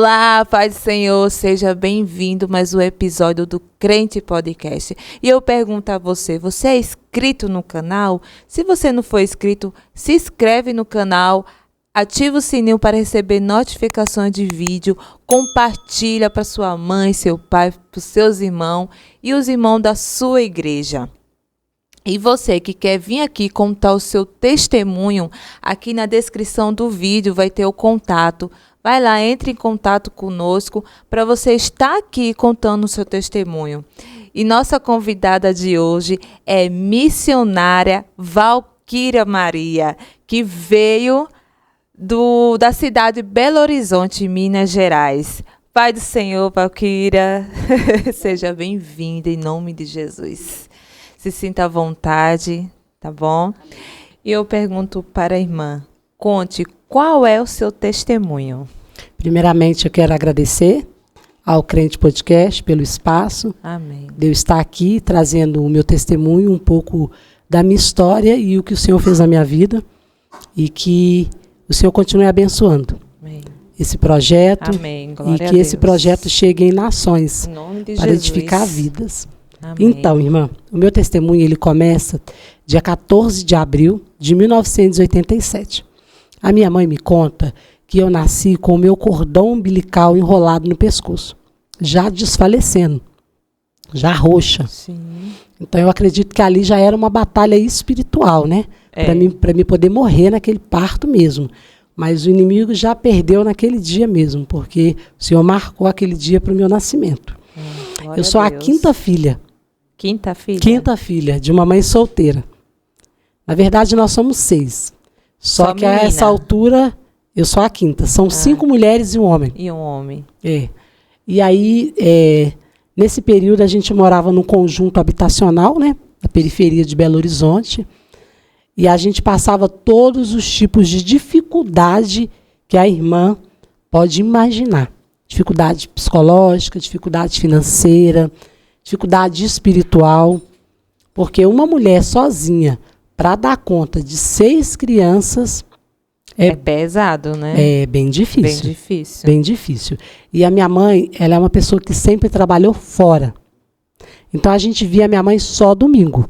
Olá, paz do Senhor, seja bem-vindo a mais um episódio do Crente Podcast. E eu pergunto a você, você é inscrito no canal? Se você não for inscrito, se inscreve no canal, ativa o sininho para receber notificações de vídeo, compartilha para sua mãe, seu pai, para os seus irmãos e os irmãos da sua igreja. E você que quer vir aqui contar o seu testemunho, aqui na descrição do vídeo vai ter o contato. Vai lá, entre em contato conosco para você estar aqui contando o seu testemunho. E nossa convidada de hoje é missionária Valquíria Maria, que veio da cidade de Belo Horizonte, Minas Gerais. Pai do Senhor, Valquíria, seja bem-vinda em nome de Jesus. Se sinta à vontade, tá bom? E eu pergunto para a irmã, conte qual é o seu testemunho. Primeiramente, eu quero agradecer ao Crente Podcast pelo espaço. Amém. De eu estar aqui trazendo o meu testemunho, um pouco da minha história e o que o Senhor fez na minha vida. E que o Senhor continue abençoando esse projeto. Amém. Glória e que a Deus. esse projeto chegue em nações Em nome de para Jesus. edificar vidas. Amém. Então, irmã, o meu testemunho ele começa dia 14 de abril de 1987. A minha mãe me conta que eu nasci com o meu cordão umbilical enrolado no pescoço, já desfalecendo, já roxa. Sim. Então eu acredito que ali já era uma batalha espiritual, né? Para mim poder morrer naquele parto mesmo. Mas o inimigo já perdeu naquele dia mesmo, porque o Senhor marcou aquele dia para o meu nascimento. Eu sou a quinta filha. Quinta filha? Quinta filha, de uma mãe solteira. Na verdade, nós somos 6. Só que menina. a essa altura, eu sou a quinta. São 5 mulheres e um homem. E um homem. É. E aí, nesse período, a gente morava num conjunto habitacional, né? Na periferia de Belo Horizonte. E a gente passava todos os tipos de dificuldade que a irmã pode imaginar. Dificuldade psicológica, dificuldade financeira, dificuldade espiritual. Porque uma mulher sozinha, para dar conta de 6 crianças, é pesado, né? É bem difícil. Bem difícil. Bem difícil. E a minha mãe, ela é uma pessoa que sempre trabalhou fora. Então a gente via a minha mãe só domingo.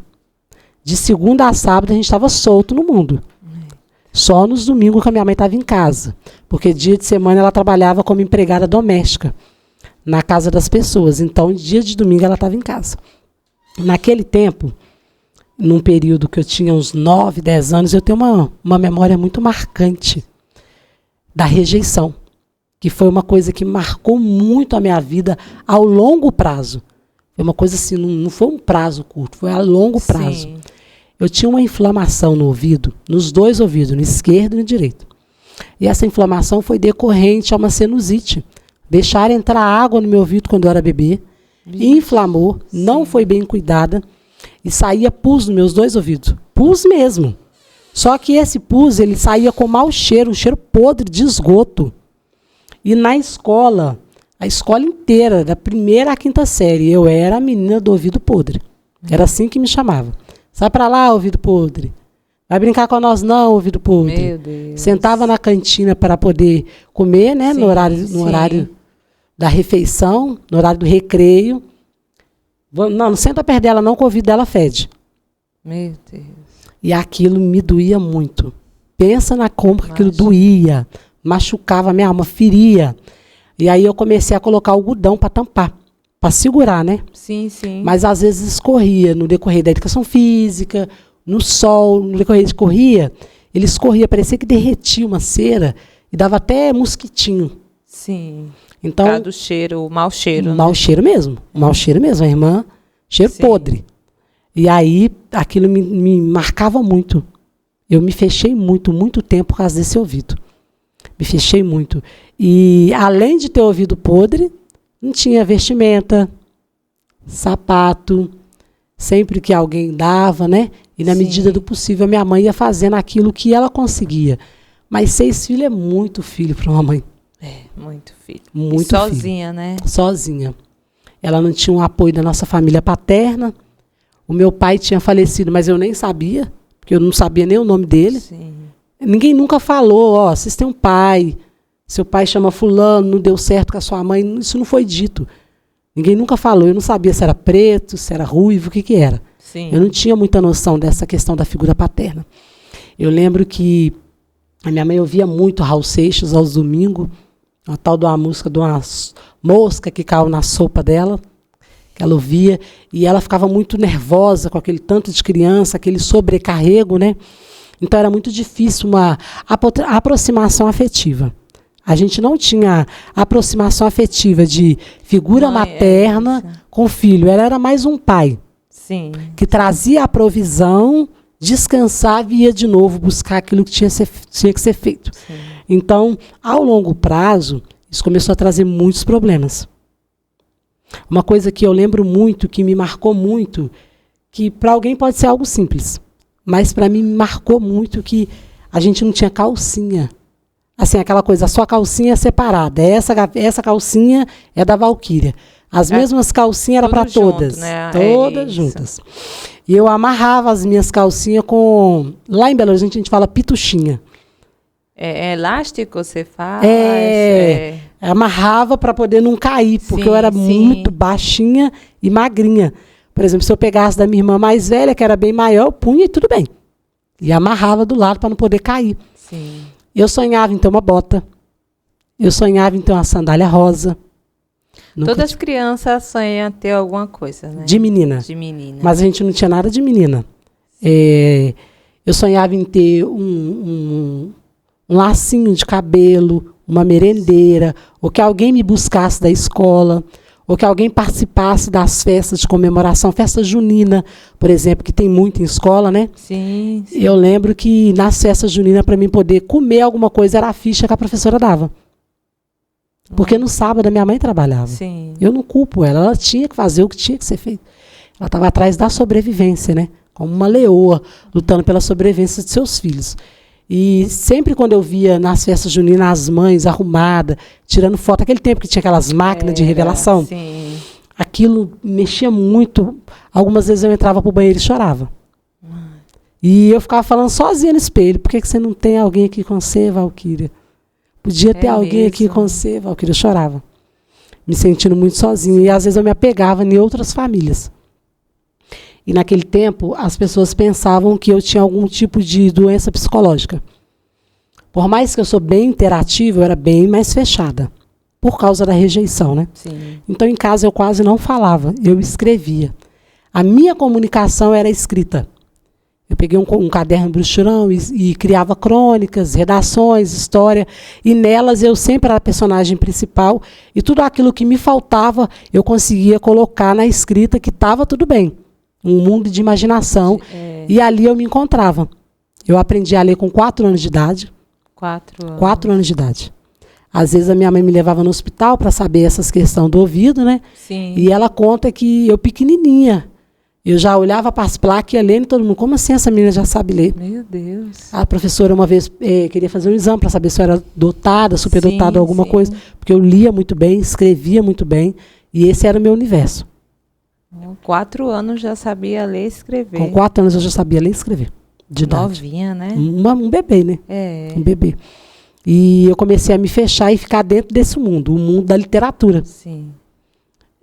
De segunda a sábado a gente estava solto no mundo. Só nos domingos que a minha mãe estava em casa. Porque dia de semana ela trabalhava como empregada doméstica na casa das pessoas. Então, dia de domingo ela estava em casa. Naquele tempo, num período que eu tinha uns 9, 10 anos, eu tenho uma memória muito marcante da rejeição, que foi uma coisa que marcou muito a minha vida ao longo prazo. Foi uma coisa assim, não foi um prazo curto, foi a longo prazo. Sim. Eu tinha uma inflamação no ouvido, nos 2 ouvidos, no esquerdo e no direito. E essa inflamação foi decorrente a uma sinusite. Deixaram entrar água no meu ouvido quando eu era bebê, inflamou, não foi bem cuidada, e saía pus nos meus 2 ouvidos. Pus mesmo. Só que esse pus, ele saía com mau cheiro, um cheiro podre de esgoto. E na escola, a escola inteira, da primeira à 5ª série, eu era a menina do ouvido podre. Era assim que me chamava. Sai pra lá, ouvido podre. Vai brincar com nós não, ouvido podre. Meu Deus. Sentava na cantina para poder comer, né? Sim, No horário da refeição, no horário do recreio. Não senta perto dela não, que o ouvido dela fede. Meu Deus. E aquilo me doía muito. Pensa na como que aquilo doía. Machucava a minha alma, feria. E aí eu comecei a colocar algodão para tampar. Para segurar, né? Sim, sim. Mas às vezes escorria no decorrer da educação física, no sol, no decorrer de corria. Ele escorria, parecia que derretia uma cera e dava até mosquitinho. Sim. Então, Por causa do cheiro, o mau cheiro. mau né? cheiro mesmo. Mau cheiro mesmo. A irmã, cheiro Sim. podre. E aí, aquilo me marcava muito. Eu me fechei muito tempo por causa desse ouvido. Me fechei muito. E, além de ter ouvido podre, não tinha vestimenta, sapato, sempre que alguém dava, né? E, na Sim. medida do possível, a minha mãe ia fazendo aquilo que ela conseguia. Mas 6 filhos é muito filho para uma mãe. É, muito filho. Muito E sozinha, filho. né? Sozinha. Ela não tinha um apoio da nossa família paterna. O meu pai tinha falecido, mas eu nem sabia, porque eu não sabia nem o nome dele. Sim. Ninguém nunca falou, ó, vocês têm um pai, seu pai chama fulano, não deu certo com a sua mãe. Isso não foi dito. Ninguém nunca falou. Eu não sabia se era preto, se era ruivo, o que era. Sim. Eu não tinha muita noção dessa questão da figura paterna. Eu lembro que a minha mãe ouvia muito Raul Seixas aos domingos, uma tal de uma música de uma mosca que caiu na sopa dela, que ela ouvia, e ela ficava muito nervosa com aquele tanto de criança, aquele sobrecarrego, né? Então era muito difícil uma aproximação afetiva. A gente não tinha aproximação afetiva de figura materna com filho. Ela era mais um pai. Sim. Que trazia a provisão, descansava e ia de novo buscar aquilo que tinha que ser feito. Sim. Então, ao longo prazo, isso começou a trazer muitos problemas. Uma coisa que eu lembro muito, que me marcou muito, que para alguém pode ser algo simples, mas para mim me marcou muito que a gente não tinha calcinha. Assim, aquela coisa, a sua calcinha é separada. Essa calcinha é da Valquíria. As mesmas calcinhas eram para todas. Né? Todas juntas. E eu amarrava as minhas calcinhas com... Lá em Belo Horizonte a gente fala pituchinha. É elástico você faz? Amarrava para poder não cair, porque eu era muito baixinha e magrinha. Por exemplo, se eu pegasse da minha irmã mais velha, que era bem maior, eu punha e tudo bem. E amarrava do lado para não poder cair. Sim. Eu sonhava em ter uma bota. Eu sonhava em ter uma sandália rosa. Todas as crianças sonham ter alguma coisa, né? De menina. De menina. Mas a gente não tinha nada de menina. Eu sonhava em ter um lacinho de cabelo, uma merendeira, ou que alguém me buscasse da escola, ou que alguém participasse das festas de comemoração, festa junina, por exemplo, que tem muito em escola, né? Sim. Eu lembro que nas festas juninas, para mim poder comer alguma coisa, era a ficha que a professora dava. Porque no sábado a minha mãe trabalhava. Sim. Eu não culpo ela, ela tinha que fazer o que tinha que ser feito. Ela estava atrás da sobrevivência, né? Como uma leoa, lutando pela sobrevivência de seus filhos. E sempre quando eu via nas festas juninas as mães arrumadas, tirando foto, aquele tempo que tinha aquelas máquinas de revelação, sim. Aquilo mexia muito. Algumas vezes eu entrava para o banheiro e chorava. E eu ficava falando sozinha no espelho, por que você não tem alguém aqui com você, Valquíria? Podia ter alguém aqui com você, Valquíria. Eu chorava, me sentindo muito sozinha. E às vezes eu me apegava em outras famílias. E naquele tempo, as pessoas pensavam que eu tinha algum tipo de doença psicológica. Por mais que eu sou bem interativa, eu era bem mais fechada. Por causa da rejeição, né? Sim. Então, em casa, eu quase não falava. Eu escrevia. A minha comunicação era escrita. Eu peguei um caderno bruxurão e criava crônicas, redações, história. E nelas, eu sempre era a personagem principal. E tudo aquilo que me faltava, eu conseguia colocar na escrita que estava tudo bem. Um mundo de imaginação. E ali eu me encontrava. Eu aprendi a ler com 4 anos de idade. 4 anos. 4 anos de idade. Às vezes a minha mãe me levava no hospital para saber essas questões do ouvido, né? Sim. E ela conta que eu pequenininha, eu já olhava para as placas e ia lendo, todo mundo, como assim essa menina já sabe ler? Meu Deus. A professora uma vez queria fazer um exame para saber se eu era dotada, superdotada, alguma coisa. Porque eu lia muito bem, escrevia muito bem. E esse era o meu universo. Com 4 anos já sabia ler e escrever. Com 4 anos eu já sabia ler e escrever. De idade. Novinha, né? Um bebê, né? Um bebê. E eu comecei a me fechar e ficar dentro desse mundo, o mundo da literatura. Sim.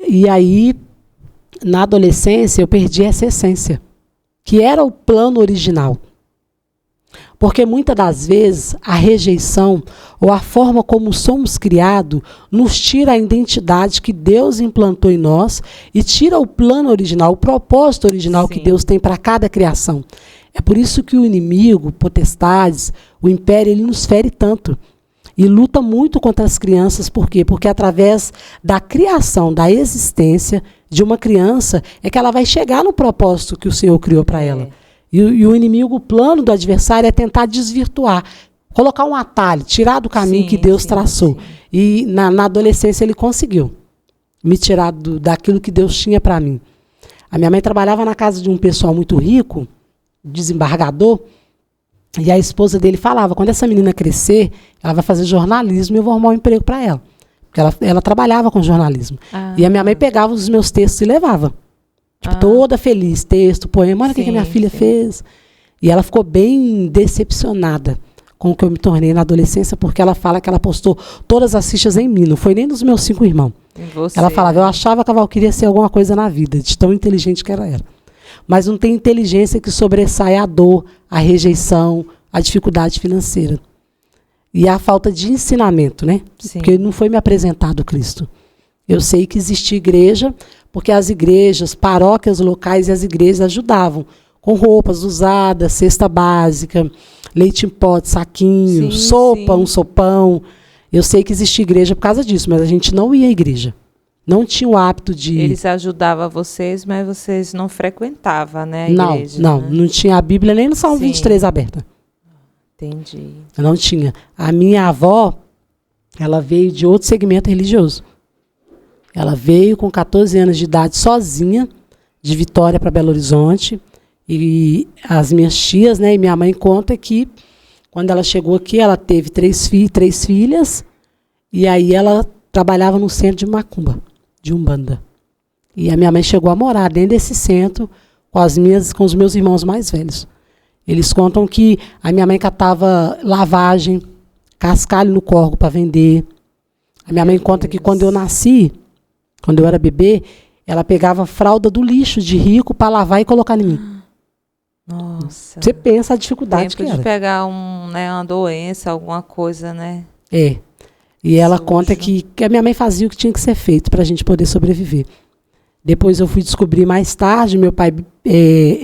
E aí, na adolescência, eu perdi essa essência, que era o plano original. Porque muitas das vezes a rejeição ou a forma como somos criados nos tira a identidade que Deus implantou em nós e tira o plano original, o propósito original que Deus tem para cada criação. É por isso que o inimigo, potestades, o império, ele nos fere tanto. E luta muito contra as crianças. Por quê? Porque através da criação, da existência de uma criança, é que ela vai chegar no propósito que o Senhor criou para ela. E o inimigo, o plano do adversário é tentar desvirtuar, colocar um atalho, tirar do caminho que Deus traçou. E na adolescência ele conseguiu me tirar daquilo que Deus tinha para mim. A minha mãe trabalhava na casa de um pessoal muito rico, desembargador, e a esposa dele falava, quando essa menina crescer, ela vai fazer jornalismo e eu vou arrumar um emprego para ela. Porque ela trabalhava com jornalismo. E a minha mãe pegava os meus textos e levava. Tipo, toda feliz, texto, poema, olha o que a minha filha fez. E ela ficou bem decepcionada com o que eu me tornei na adolescência, porque ela fala que ela postou todas as fichas em mim, não foi nem nos meus 5 irmãos. Ela falava, eu achava que a Valquíria ia ser alguma coisa na vida, de tão inteligente que ela era. Mas não tem inteligência que sobressai a dor, a rejeição, a dificuldade financeira. E a falta de ensinamento, né? Sim. Porque não foi me apresentado Cristo. Eu sei que existia igreja, porque as igrejas, paróquias locais e as igrejas ajudavam com roupas usadas, cesta básica, leite em pote, saquinho, sopa, um sopão. Eu sei que existia igreja por causa disso, mas a gente não ia à igreja. Não tinha o hábito de... Eles ajudavam vocês, mas vocês não frequentavam, né, a igreja? Não tinha a Bíblia nem no Salmo 23 aberta. Entendi. Não tinha. A minha avó, ela veio de outro segmento religioso. Ela veio com 14 anos de idade sozinha, de Vitória para Belo Horizonte. E as minhas tias, né, e minha mãe conta que quando ela chegou aqui, ela teve 3 filhas, e aí ela trabalhava no centro de macumba, de Umbanda. E a minha mãe chegou a morar dentro desse centro com os meus irmãos mais velhos. Eles contam que a minha mãe catava lavagem, cascalho no corgo para vender. A minha mãe conta que quando eu nasci, quando eu era bebê, ela pegava a fralda do lixo de rico para lavar e colocar em mim. Nossa. Você pensa a dificuldade que era. De pegar uma doença, alguma coisa, né? É. E ela conta que a minha mãe fazia o que tinha que ser feito para a gente poder sobreviver. Depois eu fui descobrir mais tarde, meu pai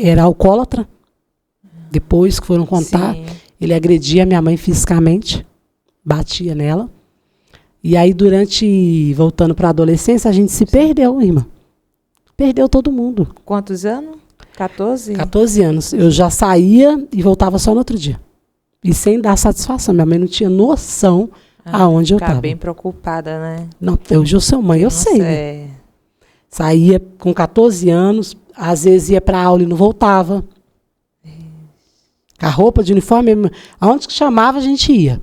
era alcoólatra. Depois que foram contar, ele agredia a minha mãe fisicamente, batia nela. E aí, voltando para a adolescência, a gente se perdeu, irmã. Perdeu todo mundo. Quantos anos? 14? 14 anos. Eu já saía e voltava só no outro dia. E sem dar satisfação. Minha mãe não tinha noção aonde eu estava. Bem preocupada, né? Não, hoje eu sou mãe, eu sei. Né? Saía com 14 anos, às vezes ia para aula e não voltava. Com a roupa de uniforme, aonde que chamava a gente ia.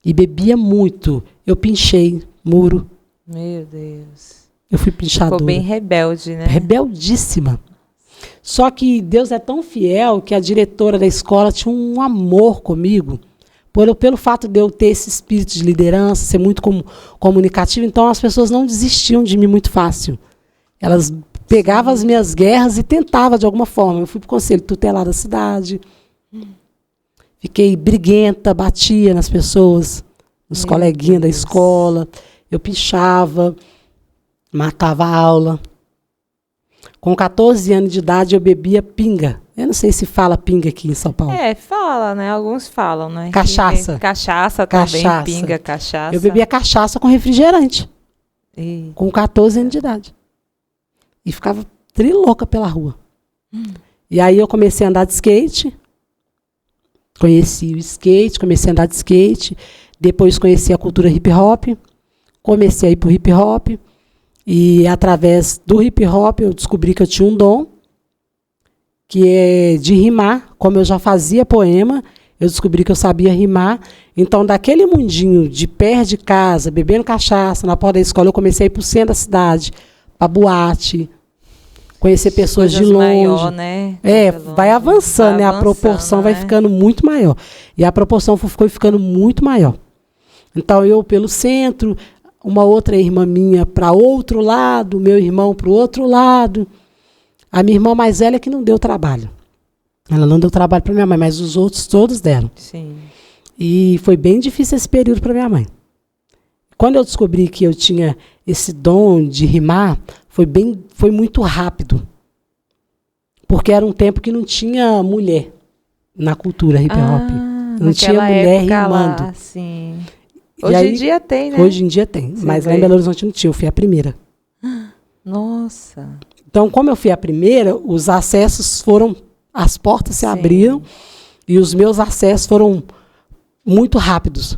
E bebia muito. Eu pinchei muro. Meu Deus. Eu fui pinchadora. Ficou bem rebelde, né? Rebeldíssima. Só que Deus é tão fiel que a diretora da escola tinha um amor comigo. Pelo fato de eu ter esse espírito de liderança, ser muito comunicativo, então as pessoas não desistiam de mim muito fácil. Elas pegavam as minhas guerras e tentavam de alguma forma. Eu fui para o conselho tutelar da cidade. Fiquei briguenta, batia nas pessoas, nos coleguinhas da escola. Eu pichava, matava a aula. Com 14 anos de idade, eu bebia pinga. Eu não sei se fala pinga aqui em São Paulo. Fala, né? Alguns falam, né? Cachaça. Cachaça também, pinga, cachaça. Eu bebia cachaça com refrigerante. Com 14 anos de idade. E ficava trilouca pela rua. E aí eu comecei a andar de skate. Conheci o skate, comecei a andar de skate. Depois conheci a cultura hip hop. Comecei a ir pro hip hop. E através do hip hop eu descobri que eu tinha um dom, que é de rimar. Como eu já fazia poema, eu descobri que eu sabia rimar. Então, daquele mundinho de perto de casa, bebendo cachaça, na porta da escola, eu comecei a ir pro centro da cidade, pra boate, conhecer pessoas de longe. Maior, né? Vai avançando, né? A proporção vai ficando muito maior. E a proporção foi ficando muito maior. Então, eu pelo centro, uma outra irmã minha para outro lado, meu irmão para o outro lado. A minha irmã mais velha que não deu trabalho. Ela não deu trabalho para minha mãe, mas os outros todos deram. Sim. E foi bem difícil esse período para minha mãe. Quando eu descobri que eu tinha esse dom de rimar, foi muito rápido. Porque era um tempo que não tinha mulher na cultura hip hop. Não tinha mulher rimando. Lá, sim. Hoje em dia tem, né? Hoje em dia tem, mas lá em Belo Horizonte não tinha, eu fui a primeira. Nossa. Então, como eu fui a primeira, os acessos as portas se abriram e os meus acessos foram muito rápidos.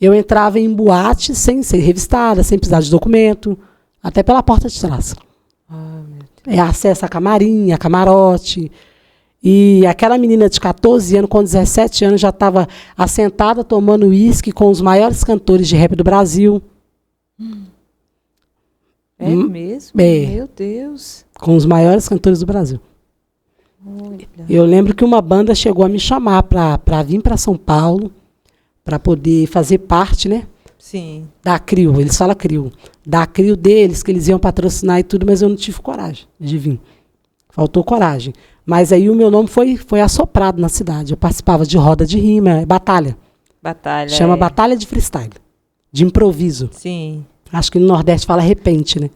Eu entrava em boate sem ser revistada, sem precisar de documento, até pela porta de trás. Meu Deus. Acesso a camarim, a camarote. E aquela menina de 14 anos, com 17 anos, já estava assentada tomando uísque com os maiores cantores de rap do Brasil. É mesmo? Meu Deus. Com os maiores cantores do Brasil. Olha. Eu lembro que uma banda chegou a me chamar para vir para São Paulo, para poder fazer parte, né? Sim. Da CRIO, eles falam CRIO. Da CRIO deles, que eles iam patrocinar e tudo, mas eu não tive coragem de vir. Faltou coragem. Mas aí o meu nome foi assoprado na cidade. Eu participava de roda de rima, batalha. Batalha. Chama Batalha de Freestyle, de improviso. Sim. Acho que no Nordeste fala repente, né?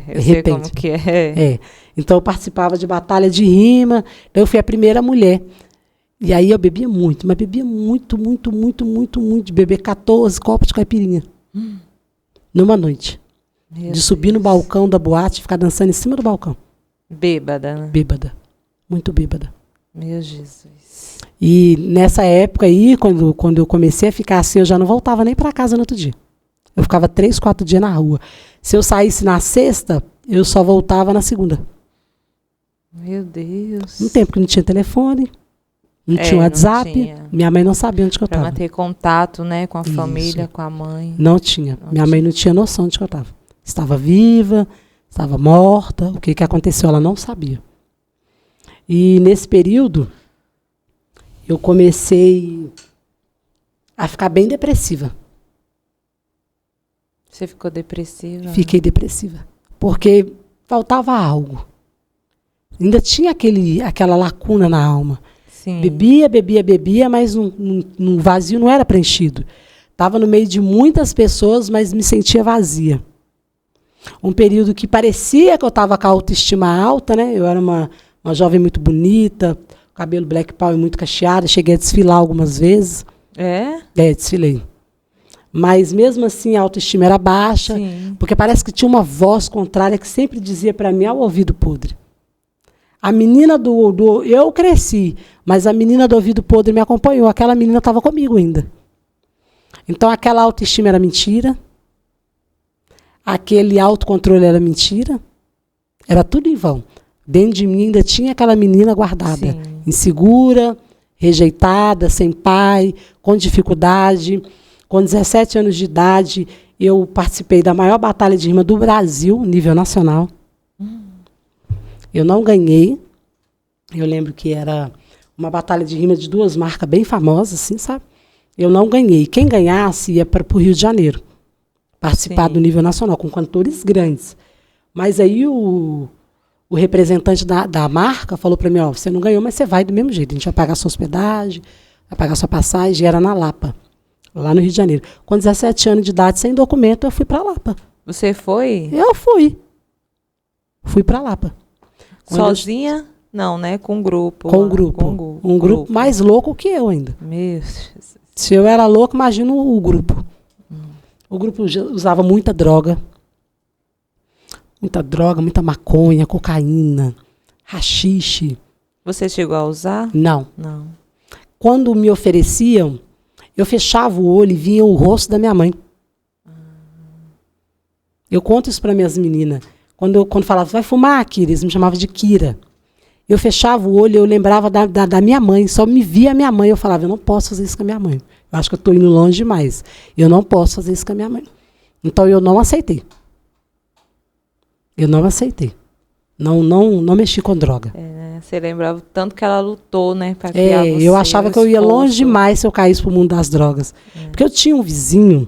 Eu sei como que é. É. Então eu participava de batalha de rima, eu fui a primeira mulher. E aí eu bebia muito, mas bebia muito, de beber 14 copos de caipirinha. Numa noite. De subir no balcão da boate e ficar dançando em cima do balcão. Bêbada, né? Bêbada. Muito bêbada. Meu Jesus. E nessa época aí, quando eu comecei a ficar assim, eu já não voltava nem para casa no outro dia. Eu ficava 3, 4 dias na rua. Se eu saísse na sexta, eu só voltava na segunda. Meu Deus. No tempo que não tinha telefone, não tinha WhatsApp, não tinha. Minha mãe não sabia onde que eu Para estava. manter contato, né, com a Isso. família, com a mãe. Não tinha. Minha mãe não tinha noção de onde que eu estava. Estava viva, estava morta, o que aconteceu, ela não sabia. E nesse período, eu comecei a ficar bem depressiva. Você ficou depressiva? Fiquei depressiva. Porque faltava algo. Ainda tinha aquela lacuna na alma. Sim. Bebia, mas no vazio não era preenchido. Estava no meio de muitas pessoas, mas me sentia vazia. Um período que parecia que eu estava com a autoestima alta, né? Eu era uma jovem muito bonita, cabelo black power muito cacheado, cheguei a desfilar algumas vezes. É? Desfilei. Mas mesmo assim a autoestima era baixa, Sim. porque parece que tinha uma voz contrária que sempre dizia para mim ao ouvido podre. A menina eu cresci, mas a menina do ouvido podre me acompanhou. Aquela menina estava comigo ainda. Então aquela autoestima era mentira. Aquele autocontrole era mentira. Era tudo em vão. Dentro de mim ainda tinha aquela menina guardada. Sim. Insegura, rejeitada, sem pai, com dificuldade. Com 17 anos de idade, eu participei da maior batalha de rima do Brasil, nível nacional. Eu não ganhei. Eu lembro que era uma batalha de rima de 2 marcas bem famosas, assim, sabe? Eu não ganhei. Quem ganhasse ia para o Rio de Janeiro, participar do nível nacional, com cantores grandes. Mas aí o representante da marca falou para mim, ó, você não ganhou, mas você vai do mesmo jeito. A gente vai pagar sua hospedagem, vai pagar sua passagem. E era na Lapa, lá no Rio de Janeiro. Com 17 anos de idade, sem documento, eu fui para Lapa. Você foi? Eu fui. Fui para Lapa. Sozinha? Não, né? Com um grupo. Com um grupo. Um grupo mais louco que eu ainda. Meu Jesus. Se eu era louco, imagina o grupo. O grupo usava muita droga. Muita droga, muita maconha, cocaína, haxixe. Você chegou a usar? Não. Não. Quando me ofereciam, eu fechava o olho e via o rosto da minha mãe. Eu conto isso para minhas meninas. Quando falava, vai fumar, Kira? Eles me chamavam de Kira. Eu fechava o olho e eu lembrava da minha mãe. Só me via a minha mãe. Eu falava, eu não posso fazer isso com a minha mãe. Eu acho que eu estou indo longe demais. Eu não posso fazer isso com a minha mãe. Então, eu não aceitei. Eu não aceitei. Não mexi com droga. Você lembrava o tanto que ela lutou, né? Pra criar você, eu achava que eu ia longe demais se eu caísse pro mundo das drogas. Porque eu tinha um vizinho,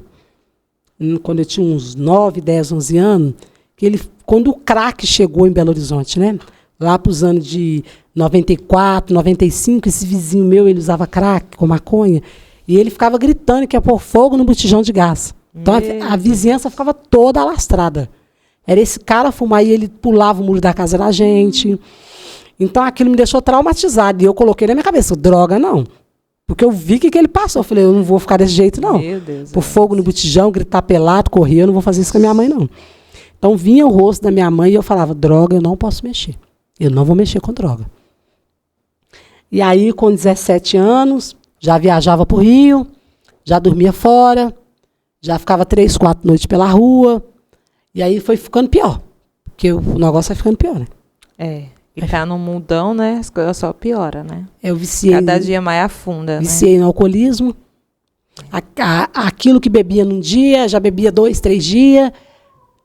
quando eu tinha uns 9, 10, 11 anos, que quando o crack chegou em Belo Horizonte, né? Lá para os anos de 94, 95, esse vizinho meu, ele usava crack com maconha, e ele ficava gritando que ia pôr fogo no botijão de gás. Então a vizinhança ficava toda alastrada. Era esse cara fumar e ele pulava o muro da casa da gente. Então aquilo me deixou traumatizado. E eu coloquei na minha cabeça, droga não. Porque eu vi que ele passou. Eu falei, eu não vou ficar desse jeito não. Meu Deus. Pôr fogo no botijão, gritar pelado, correr, eu não vou fazer isso com a minha mãe não. Então vinha o rosto da minha mãe e eu falava, droga, eu não posso mexer. Eu não vou mexer com droga. E aí, com 17 anos, já viajava para o Rio, já dormia fora, já ficava 3, 4 noites pela rua. E aí foi ficando pior. Porque o negócio vai ficando pior, né? E tá no mundão, né? As coisas só pioram, né? Eu viciei. Cada dia mais afunda, viciei no alcoolismo. Aquilo que bebia num dia, já bebia 2, 3 dias.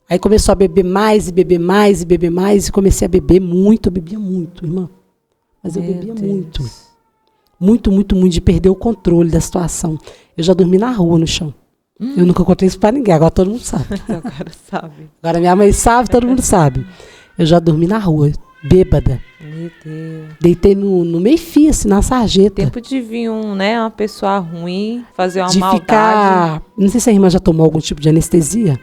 Aí começou a beber mais, e beber mais, e beber mais. E comecei a beber muito, eu bebia muito, irmã. Mas eu Meu bebia Deus. muito. Muito, muito, muito, de perder o controle da situação. Eu já dormi na rua, no chão. Eu nunca contei isso pra ninguém, agora todo mundo sabe. Então, o cara sabe. Agora minha mãe sabe, todo mundo sabe. Eu já dormi na rua, bêbada. Meu Deus. Deitei no meio-fio, assim, na sarjeta. Tempo de vir uma pessoa ruim fazer uma de maldade. ficar... Não sei se a irmã já tomou algum tipo de anestesia.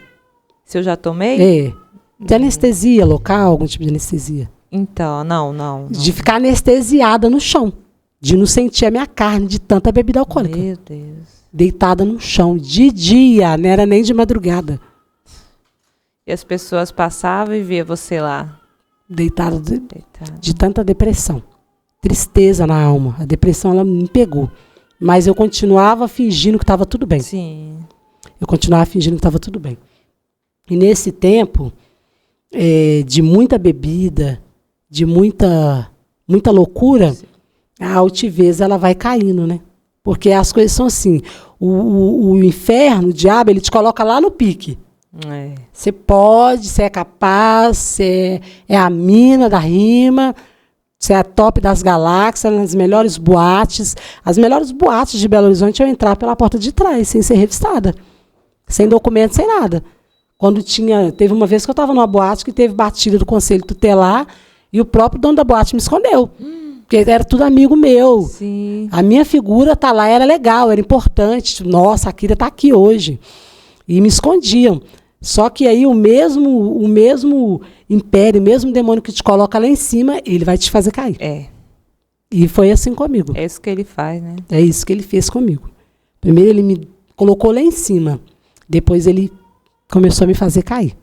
Se eu já tomei? É. De anestesia local, algum tipo de anestesia. Então, não. De ficar anestesiada no chão. De não sentir a minha carne de tanta bebida alcoólica. Meu Deus. Deitada no chão, de dia, não era nem de madrugada. E as pessoas passavam e via você lá. Deitada Deitado. de tanta depressão. Tristeza na alma. A depressão, ela me pegou. Mas eu continuava fingindo que estava tudo bem. Sim. Eu continuava fingindo que estava tudo bem. E nesse tempo, de muita bebida, de muita loucura, a altivez ela vai caindo, né? Porque as coisas são assim. O inferno, o diabo, ele te coloca lá no pique. É. Você pode, você é capaz, você é a mina da rima, você é a top das galáxias, nas melhores boates. As melhores boates de Belo Horizonte eu entrar pela porta de trás, sem ser revistada. Sem documento, sem nada. Teve uma vez que eu estava numa boate que teve batida do Conselho Tutelar e o próprio dono da boate me escondeu. Porque era tudo amigo meu. Sim. A minha figura tá lá, era legal, era importante. Nossa, a Kira tá aqui hoje. E me escondiam. Só que aí o mesmo império, o mesmo demônio que te coloca lá em cima, ele vai te fazer cair. É. E foi assim comigo. É isso que ele faz, né? É isso que ele fez comigo. Primeiro ele me colocou lá em cima. Depois ele começou a me fazer cair.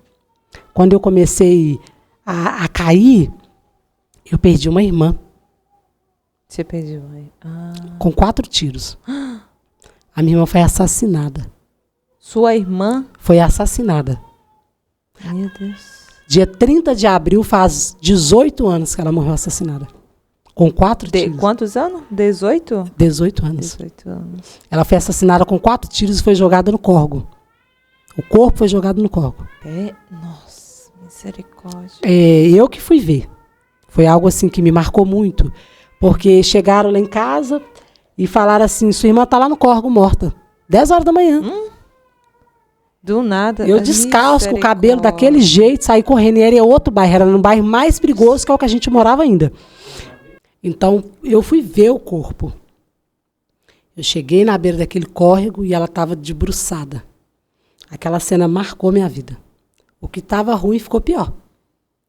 Quando eu comecei a cair, eu perdi uma irmã. Você pediu aí. Com 4 tiros. A minha irmã foi assassinada. Sua irmã? Foi assassinada. Meu Deus. Dia 30 de abril faz 18 anos que ela morreu assassinada. Com 4 tiros. Quantos anos? 18? 18 anos. 18 anos. Ela foi assassinada com 4 tiros e foi jogada no córrego. O corpo foi jogado no córrego. Nossa, misericórdia. Eu que fui ver. Foi algo assim que me marcou muito. Porque chegaram lá em casa e falaram assim, sua irmã tá lá no córrego morta. 10 horas da manhã. Do nada. Eu descalço, com o cabelo daquele jeito, saí correndo. E era outro bairro, era no bairro mais perigoso que é o que a gente morava ainda. Então, eu fui ver o corpo. Eu cheguei na beira daquele córrego e ela estava debruçada. Aquela cena marcou minha vida. O que estava ruim ficou pior.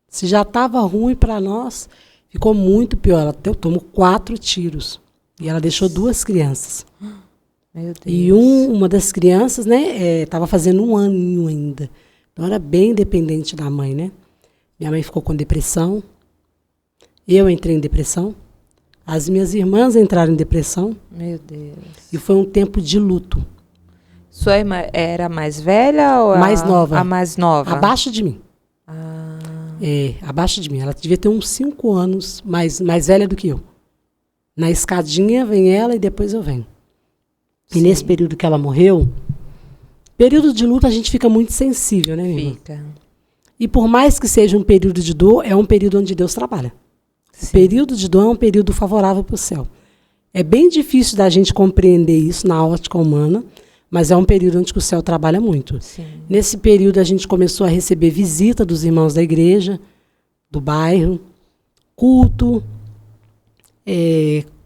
Se já estava ruim para nós, ficou muito pior. Ela tomou 4 tiros. E ela deixou 2 crianças. Meu Deus. E uma das crianças, né, estava fazendo 1 aninho ainda. Então, era bem dependente da mãe, né? Minha mãe ficou com depressão. Eu entrei em depressão. As minhas irmãs entraram em depressão. Meu Deus. E foi um tempo de luto. Sua irmã era mais velha ou Mais nova. A mais nova? Abaixo de mim. Abaixo de mim. Ela devia ter uns 5 anos mais velha do que eu. Na escadinha vem ela e depois eu venho. E nesse período que ela morreu, período de luto a gente fica muito sensível, né, minha irmã? Fica. E por mais que seja um período de dor, é um período onde Deus trabalha. Sim. O período de dor é um período favorável para o céu. É bem difícil da gente compreender isso na ótica humana, mas é um período onde o céu trabalha muito. Sim. Nesse período a gente começou a receber visita dos irmãos da igreja, do bairro, culto,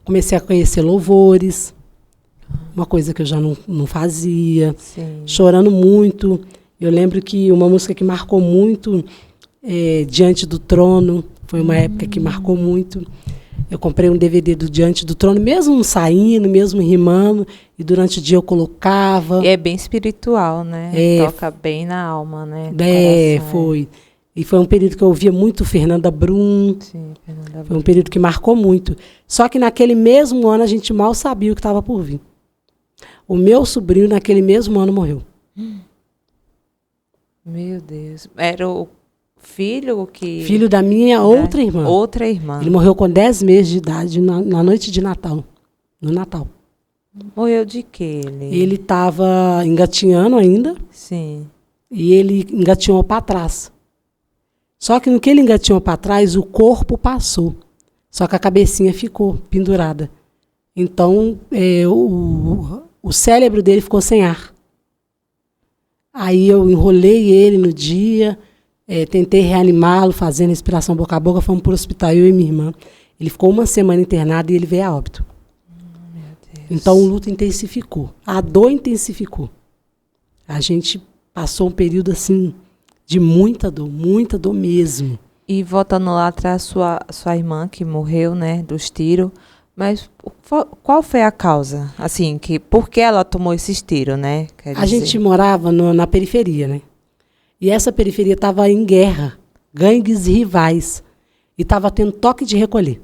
comecei a conhecer louvores, uma coisa que eu já não fazia, Sim. chorando muito. Eu lembro que uma música que marcou muito, Diante do Trono, foi uma época que marcou muito. Eu comprei um DVD do Diante do Trono, mesmo saindo, mesmo rimando, e durante o dia eu colocava. E é bem espiritual, né? Toca bem na alma, né? Foi. E foi um período que eu ouvia muito Fernanda Brum. Sim, Fernanda Brum. Foi um período que marcou muito. Só que naquele mesmo ano a gente mal sabia o que estava por vir. O meu sobrinho, naquele mesmo ano, morreu. Meu Deus. Era o filho que... Filho da minha outra irmã. Outra irmã. Ele morreu com 10 meses de idade, na noite de Natal. No Natal. Morreu de quê? Ele estava engatinhando ainda. Sim. E ele engatinhou para trás. Só que no que ele engatinhou para trás, o corpo passou. Só que a cabecinha ficou pendurada. Então, o cérebro dele ficou sem ar. Aí eu enrolei ele no dia, tentei reanimá-lo, fazendo respiração boca a boca, fomos para o hospital, eu e minha irmã. Ele ficou 1 semana internado e ele veio a óbito. Meu Deus. Então o luto intensificou, a dor intensificou. A gente passou um período assim de muita dor mesmo. E voltando lá atrás, sua irmã que morreu, né, dos tiros, mas qual foi a causa? Assim, por que ela tomou esses tiros, né? A gente morava na periferia, né? E essa periferia estava em guerra, gangues rivais, e estava tendo toque de recolher.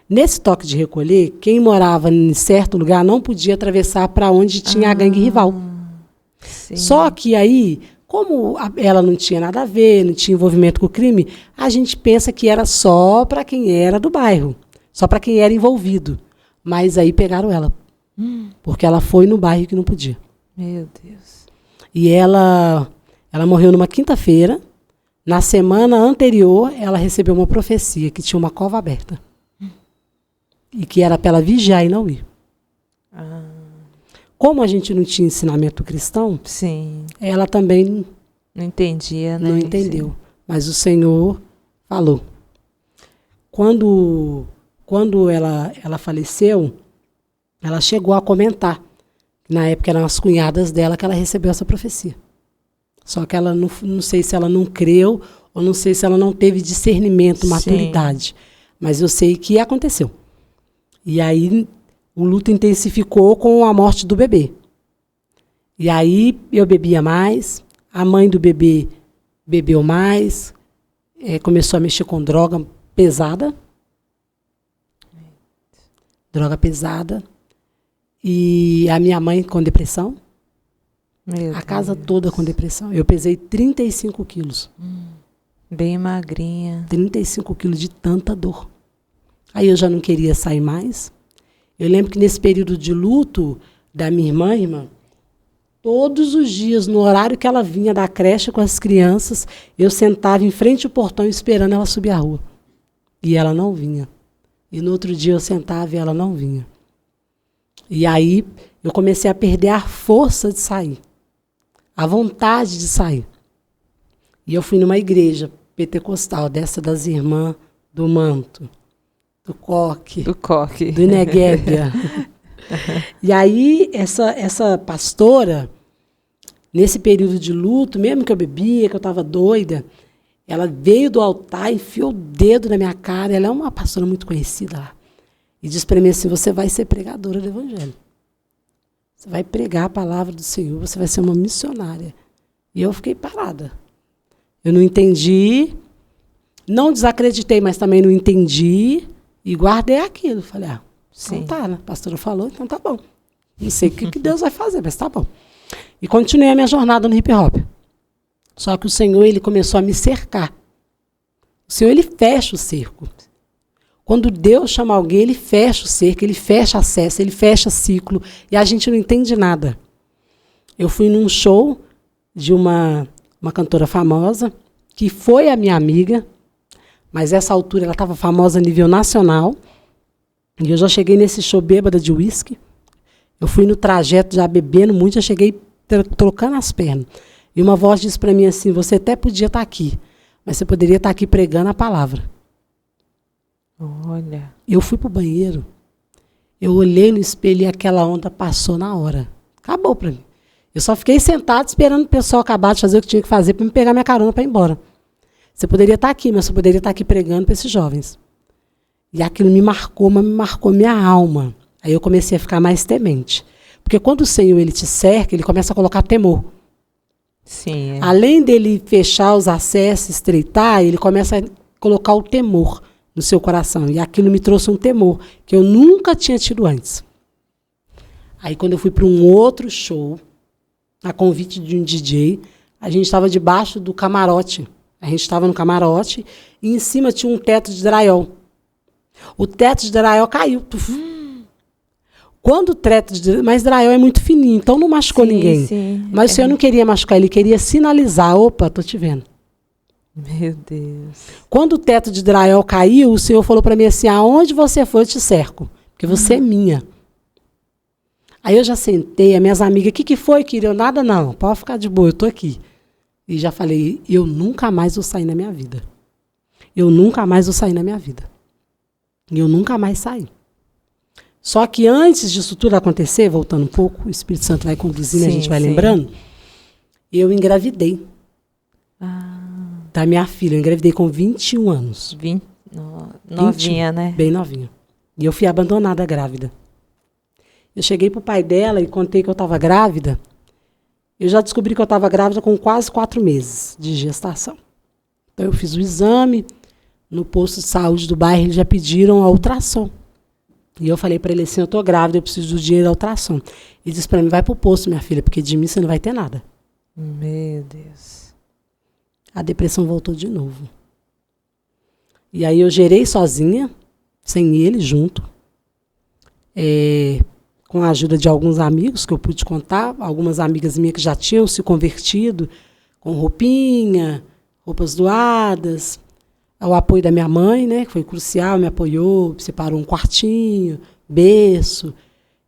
Nesse toque de recolher, quem morava em certo lugar não podia atravessar para onde tinha a gangue rival. Sim. Só que aí, como ela não tinha nada a ver, não tinha envolvimento com o crime, a gente pensa que era só para quem era do bairro, só para quem era envolvido. Mas aí pegaram ela, porque ela foi no bairro que não podia. Meu Deus. E ela morreu numa quinta-feira. Na semana anterior, ela recebeu uma profecia que tinha uma cova aberta. E que era para ela vigiar e não ir. Como a gente não tinha ensinamento cristão, sim, ela também não entendia, né? não entendeu. Sim. Mas o Senhor falou. Quando ela faleceu, ela chegou a comentar. Na época eram as cunhadas dela que ela recebeu essa profecia. Só que ela não sei se ela não creu ou não sei se ela não teve discernimento, maturidade. Sim. Mas eu sei que aconteceu. E aí o luto intensificou com a morte do bebê. E aí eu bebia mais, a mãe do bebê bebeu mais, começou a mexer com droga pesada. Droga pesada. E a minha mãe com depressão. A casa toda com depressão. Eu pesei 35 quilos. Bem magrinha. 35 quilos de tanta dor. Aí eu já não queria sair mais. Eu lembro que nesse período de luto da minha irmã, todos os dias, no horário que ela vinha da creche com as crianças, eu sentava em frente ao portão esperando ela subir a rua. E ela não vinha. E no outro dia eu sentava e ela não vinha. E aí eu comecei a perder a força de sair. A vontade de sair. E eu fui numa igreja pentecostal, dessa das irmãs do Manto, do Coque, do Neguébia. E aí essa pastora, nesse período de luto, mesmo que eu bebia, que eu estava doida, ela veio do altar, enfiou o dedo na minha cara. Ela é uma pastora muito conhecida lá. E disse para mim assim: você vai ser pregadora do evangelho. Você vai pregar a palavra do Senhor, você vai ser uma missionária. E eu fiquei parada. Eu não entendi, não desacreditei, mas também não entendi e guardei aquilo. Falei, então tá, né? A pastora falou, então tá bom. Não sei o que Deus vai fazer, mas tá bom. E continuei a minha jornada no hip hop. Só que o Senhor, ele começou a me cercar. O Senhor, ele fecha o cerco. Quando Deus chama alguém, ele fecha o cerco, ele fecha acesso, ele fecha ciclo, e a gente não entende nada. Eu fui num show de uma cantora famosa, que foi a minha amiga, mas essa altura ela estava famosa a nível nacional, e eu já cheguei nesse show bêbada de uísque. Eu fui no trajeto já bebendo muito, já cheguei trocando as pernas. E uma voz disse para mim assim: você até podia estar aqui, mas você poderia estar aqui pregando a palavra. Olha. Eu fui pro banheiro, eu olhei no espelho e aquela onda passou na hora. Acabou para mim. Eu só fiquei sentado esperando o pessoal acabar de fazer o que tinha que fazer para me pegar minha carona para ir embora. Você poderia estar aqui, mas você poderia estar aqui pregando para esses jovens. E aquilo me marcou, mas me marcou minha alma. Aí eu comecei a ficar mais temente. Porque quando o Senhor ele te cerca, ele começa a colocar temor. Sim. Além dele fechar os acessos, estreitar, ele começa a colocar o temor no seu coração. E aquilo me trouxe um temor que eu nunca tinha tido antes. Aí quando eu fui para um outro show, a convite de um DJ, a gente estava debaixo do camarote. A gente estava no camarote e em cima tinha um teto de drywall. O teto de drywall caiu. Quando o teto de... Mas drywall é muito fininho, então não machucou ninguém. Sim. Mas o Senhor não queria machucar, ele queria sinalizar: opa, estou te vendo. Meu Deus. Quando o teto de Israel caiu, o Senhor falou para mim assim, aonde você for, eu te cerco, porque você é minha. Aí eu já sentei, as minhas amigas, o que foi, querido? Nada não, pode ficar de boa, eu tô aqui. E já falei, eu nunca mais vou sair na minha vida. Eu nunca mais vou sair na minha vida. E eu nunca mais saí. Só que antes disso tudo acontecer, voltando um pouco, o Espírito Santo vai conduzindo, a gente vai lembrando, eu engravidei. Da minha filha. Eu engravidei com 21 anos. Novinha, 21, né? Bem novinha. E eu fui abandonada grávida. Eu cheguei pro pai dela e contei que eu estava grávida. Eu já descobri que eu estava grávida com quase 4 meses de gestação. Então eu fiz o exame. No posto de saúde do bairro, eles já pediram a ultrassom. E eu falei para ele assim, eu estou grávida, eu preciso do dinheiro da ultrassom. Ele disse para mim, vai pro posto, minha filha, porque de mim você não vai ter nada. Meu Deus. A depressão voltou de novo. E aí eu gerei sozinha, sem ele junto, com a ajuda de alguns amigos que eu pude contar, algumas amigas minhas que já tinham se convertido, com roupinha, roupas doadas, o apoio da minha mãe, né, que foi crucial, me apoiou, separou um quartinho, berço,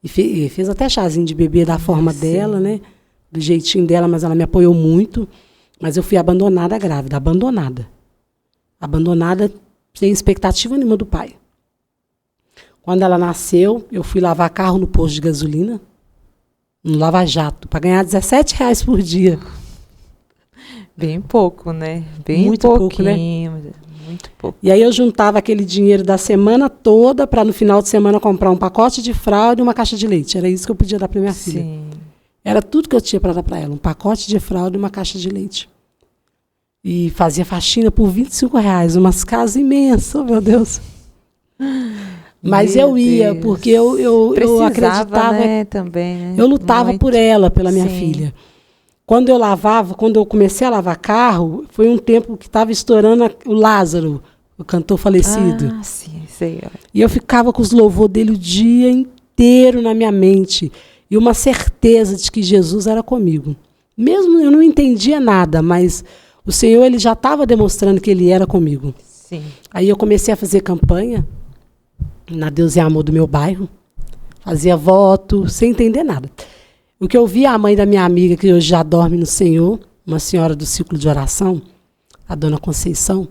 e fez até chazinho de bebê da forma dela, né, do jeitinho dela, mas ela me apoiou muito. Mas eu fui abandonada grávida, abandonada. Abandonada sem expectativa nenhuma do pai. Quando ela nasceu, eu fui lavar carro no posto de gasolina, no Lava Jato, para ganhar R$17 por dia. Bem pouco, né? Bem muito pouco, né? Muito pouco. E aí eu juntava aquele dinheiro da semana toda para no final de semana comprar um pacote de fralda e uma caixa de leite. Era isso que eu podia dar para minha filha. Sim. Era tudo que eu tinha para dar para ela, um pacote de fralda e uma caixa de leite. E fazia faxina por R$25, umas casas imensas, meu Deus. Mas meu eu ia, Deus. Porque eu acreditava, né, também, né? Eu lutava por ela, pela minha filha. Quando eu comecei a lavar carro, foi um tempo que estava estourando o Lázaro, o cantor falecido. Ah, sim, sei. E eu ficava com os louvores dele o dia inteiro na minha mente. E uma certeza de que Jesus era comigo. Mesmo eu não entendia nada, mas o Senhor ele já estava demonstrando que Ele era comigo. Sim. Aí eu comecei a fazer campanha na Deus é Amor do meu bairro. Fazia voto, sem entender nada. O que eu vi a mãe da minha amiga, que hoje já dorme no Senhor, uma senhora do ciclo de oração, a dona Conceição,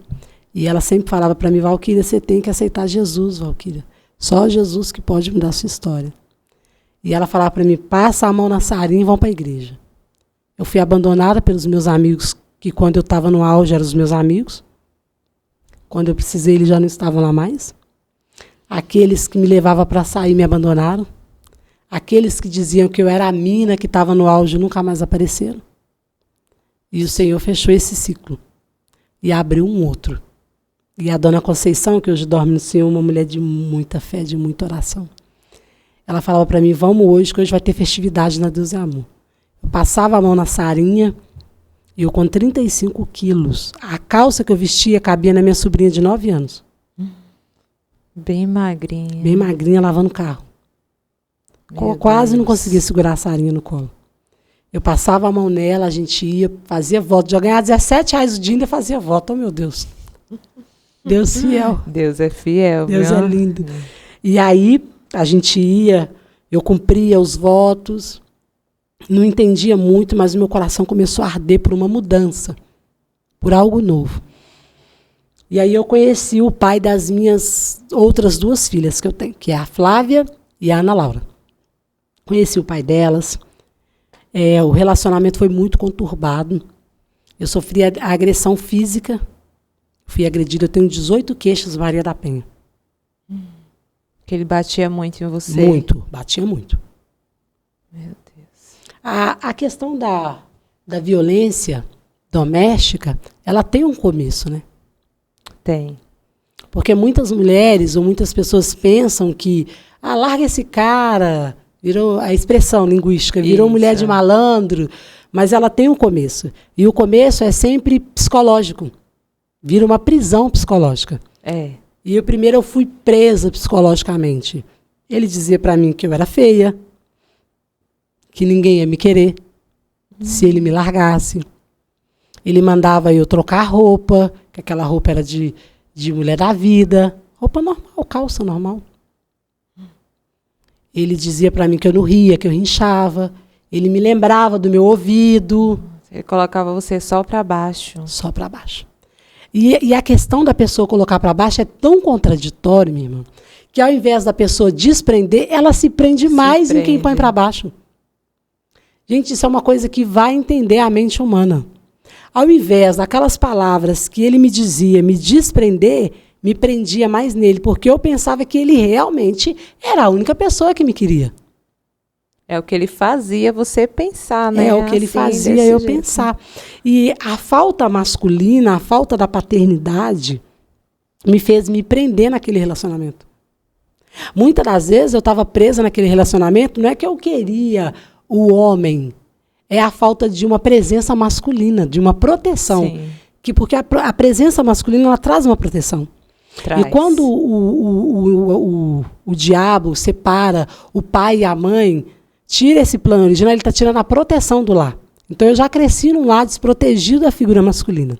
e ela sempre falava para mim, Valquíria, você tem que aceitar Jesus, Valquíria. Só Jesus que pode mudar a sua história. E ela falava para mim, passa a mão na sarinha e vão para a igreja. Eu fui abandonada pelos meus amigos, que quando eu estava no auge eram os meus amigos. Quando eu precisei, eles já não estavam lá mais. Aqueles que me levavam para sair me abandonaram. Aqueles que diziam que eu era a mina que estava no auge nunca mais apareceram. E o Senhor fechou esse ciclo. E abriu um outro. E a dona Conceição, que hoje dorme no Senhor, uma mulher de muita fé, de muita oração. Ela falava para mim, vamos hoje, que hoje vai ter festividade na Deus é Amor. Eu passava a mão na sarinha, e eu com 35 quilos. A calça que eu vestia cabia na minha sobrinha de 9 anos. Bem magrinha. Bem magrinha, lavando carro. Quase não conseguia segurar a sarinha no colo. Eu passava a mão nela, a gente ia, fazia voto. Já ganhava R$17 o dia e ainda fazia voto. Oh, meu Deus. Deus fiel. Deus é fiel. Deus é lindo. E aí, a gente ia, eu cumpria os votos, não entendia muito, mas o meu coração começou a arder por uma mudança, por algo novo. E aí eu conheci o pai das minhas outras 2 filhas que eu tenho, que é a Flávia e a Ana Laura. Conheci o pai delas, o relacionamento foi muito conturbado, eu sofri a agressão física, fui agredida, eu tenho 18 queixas, Maria da Penha. Que ele batia muito em você? Muito, batia muito. Meu Deus. A questão da violência doméstica, ela tem um começo, né? Tem. Porque muitas mulheres ou muitas pessoas pensam que, larga esse cara, virou a expressão linguística, virou mulher de malandro, mas ela tem um começo. E o começo é sempre psicológico. Vira uma prisão psicológica. E eu fui presa psicologicamente. Ele dizia para mim que eu era feia, que ninguém ia me querer se ele me largasse. Ele mandava eu trocar roupa, que aquela roupa era de mulher da vida. Roupa normal, calça normal. Ele dizia para mim que eu não ria, que eu rinchava. Ele me lembrava do meu ouvido. Ele colocava você só para baixo. Só para baixo. E a questão da pessoa colocar para baixo é tão contraditório, minha irmã, que ao invés da pessoa desprender, ela se prende mais em quem põe para baixo. Gente, isso é uma coisa que vai entender a mente humana. Ao invés daquelas palavras que ele me dizia me desprender, me prendia mais nele, porque eu pensava que ele realmente era a única pessoa que me queria. É o que ele fazia você pensar, né? É o que ele fazia eu pensar. E a falta masculina, a falta da paternidade, me fez me prender naquele relacionamento. Muitas das vezes eu estava presa naquele relacionamento, não é que eu queria o homem, é a falta de uma presença masculina, de uma proteção. Sim. Porque a presença masculina ela traz uma proteção. Traz. E quando o diabo separa o pai e a mãe, tira esse plano original, ele está tirando a proteção do lar. Então, eu já cresci num lar desprotegido da figura masculina.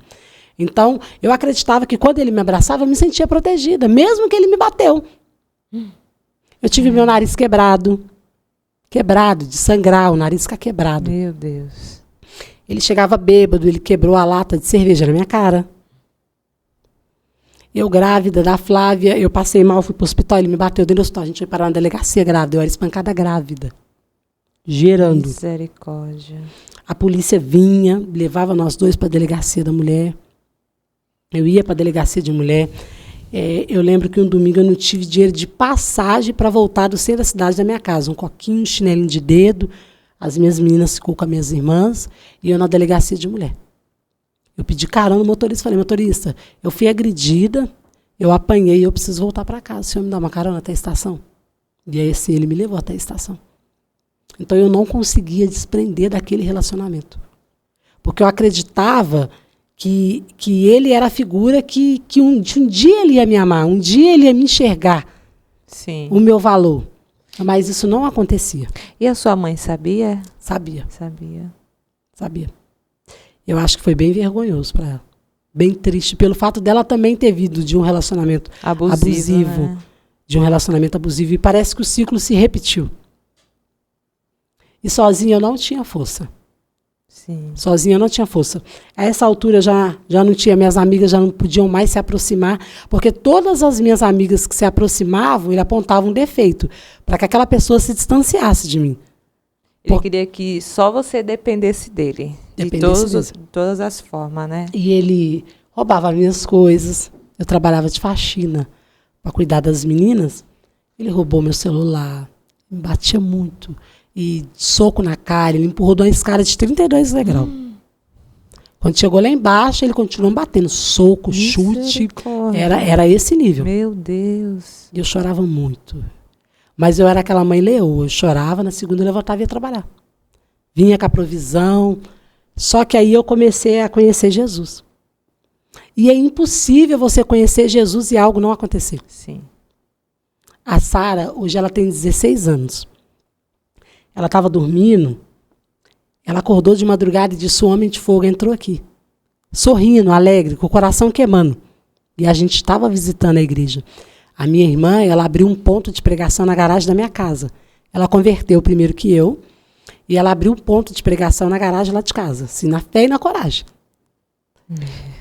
Então, eu acreditava que quando ele me abraçava, eu me sentia protegida, mesmo que ele me bateu. Eu tive meu nariz quebrado, de sangrar, o nariz ficar quebrado. Meu Deus. Ele chegava bêbado, ele quebrou a lata de cerveja na minha cara. Eu grávida da Flávia, eu passei mal, fui pro hospital, ele me bateu dentro do hospital, a gente foi parar na delegacia grávida, eu era espancada grávida. Gerando. Misericórdia. A polícia vinha, levava nós dois para a delegacia da mulher. Eu ia para a delegacia de mulher. Eu lembro que um domingo eu não tive dinheiro de passagem para voltar do centro da cidade da minha casa. Um coquinho, um chinelinho de dedo. As minhas meninas ficou com as minhas irmãs e eu na delegacia de mulher. Eu pedi carona no motorista. Falei, motorista, eu fui agredida, eu apanhei, eu preciso voltar para casa. O senhor me dá uma carona até a estação? E aí assim, ele me levou até a estação. Então, eu não conseguia desprender daquele relacionamento. Porque eu acreditava que ele era a figura que um dia ele ia me amar, um dia ele ia me enxergar. Sim. O meu valor. Mas isso não acontecia. E a sua mãe sabia? Sabia. Sabia. Eu acho que foi bem vergonhoso para ela. Bem triste, pelo fato dela também ter vindo de um relacionamento abusivo. Né? De um relacionamento abusivo. E parece que o ciclo se repetiu. E sozinha eu não tinha força. Sim. Sozinha eu não tinha força. A essa altura já não tinha, minhas amigas já não podiam mais se aproximar, porque todas as minhas amigas que se aproximavam, ele apontava um defeito, para que aquela pessoa se distanciasse de mim. Ele queria que só você dependesse dele. De todas as formas, né? E ele roubava as minhas coisas. Eu trabalhava de faxina para cuidar das meninas. Ele roubou meu celular, me batia muito. E soco na cara, ele empurrou de uma escada de 32 degraus. Quando chegou lá embaixo, ele continuou batendo. Soco, chute. Era esse nível. Meu Deus. E eu chorava muito. Mas eu era aquela mãe leoa. Eu chorava, na segunda eu levantava e ia trabalhar. Vinha com a provisão. Só que aí eu comecei a conhecer Jesus. E é impossível você conhecer Jesus e algo não acontecer. Sim. A Sara, hoje ela tem 16 anos. Ela estava dormindo, ela acordou de madrugada e disse, o homem de fogo entrou aqui. Sorrindo, alegre, com o coração queimando. E a gente estava visitando a igreja. A minha irmã, ela abriu um ponto de pregação na garagem da minha casa. Ela converteu primeiro que eu, e ela abriu um ponto de pregação na garagem lá de casa, assim, na fé e na coragem.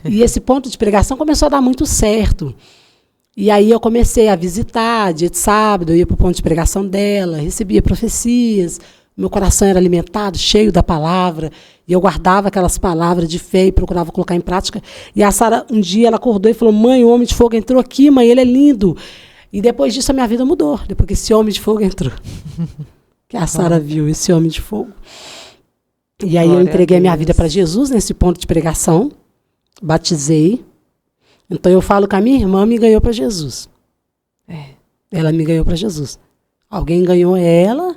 E esse ponto de pregação começou a dar muito certo. E aí eu comecei a visitar, dia de sábado, eu ia para o ponto de pregação dela, recebia profecias, meu coração era alimentado, cheio da palavra, e eu guardava aquelas palavras de fé e procurava colocar em prática. E a Sara, um dia, ela acordou e falou, mãe, o homem de fogo entrou aqui, mãe, ele é lindo. E depois disso a minha vida mudou, depois que esse homem de fogo entrou. Que a Sara viu esse homem de fogo. E aí eu entreguei a minha vida para Jesus nesse ponto de pregação, batizei. Então, eu falo que a minha irmã me ganhou para Jesus. Ela me ganhou para Jesus. Alguém ganhou ela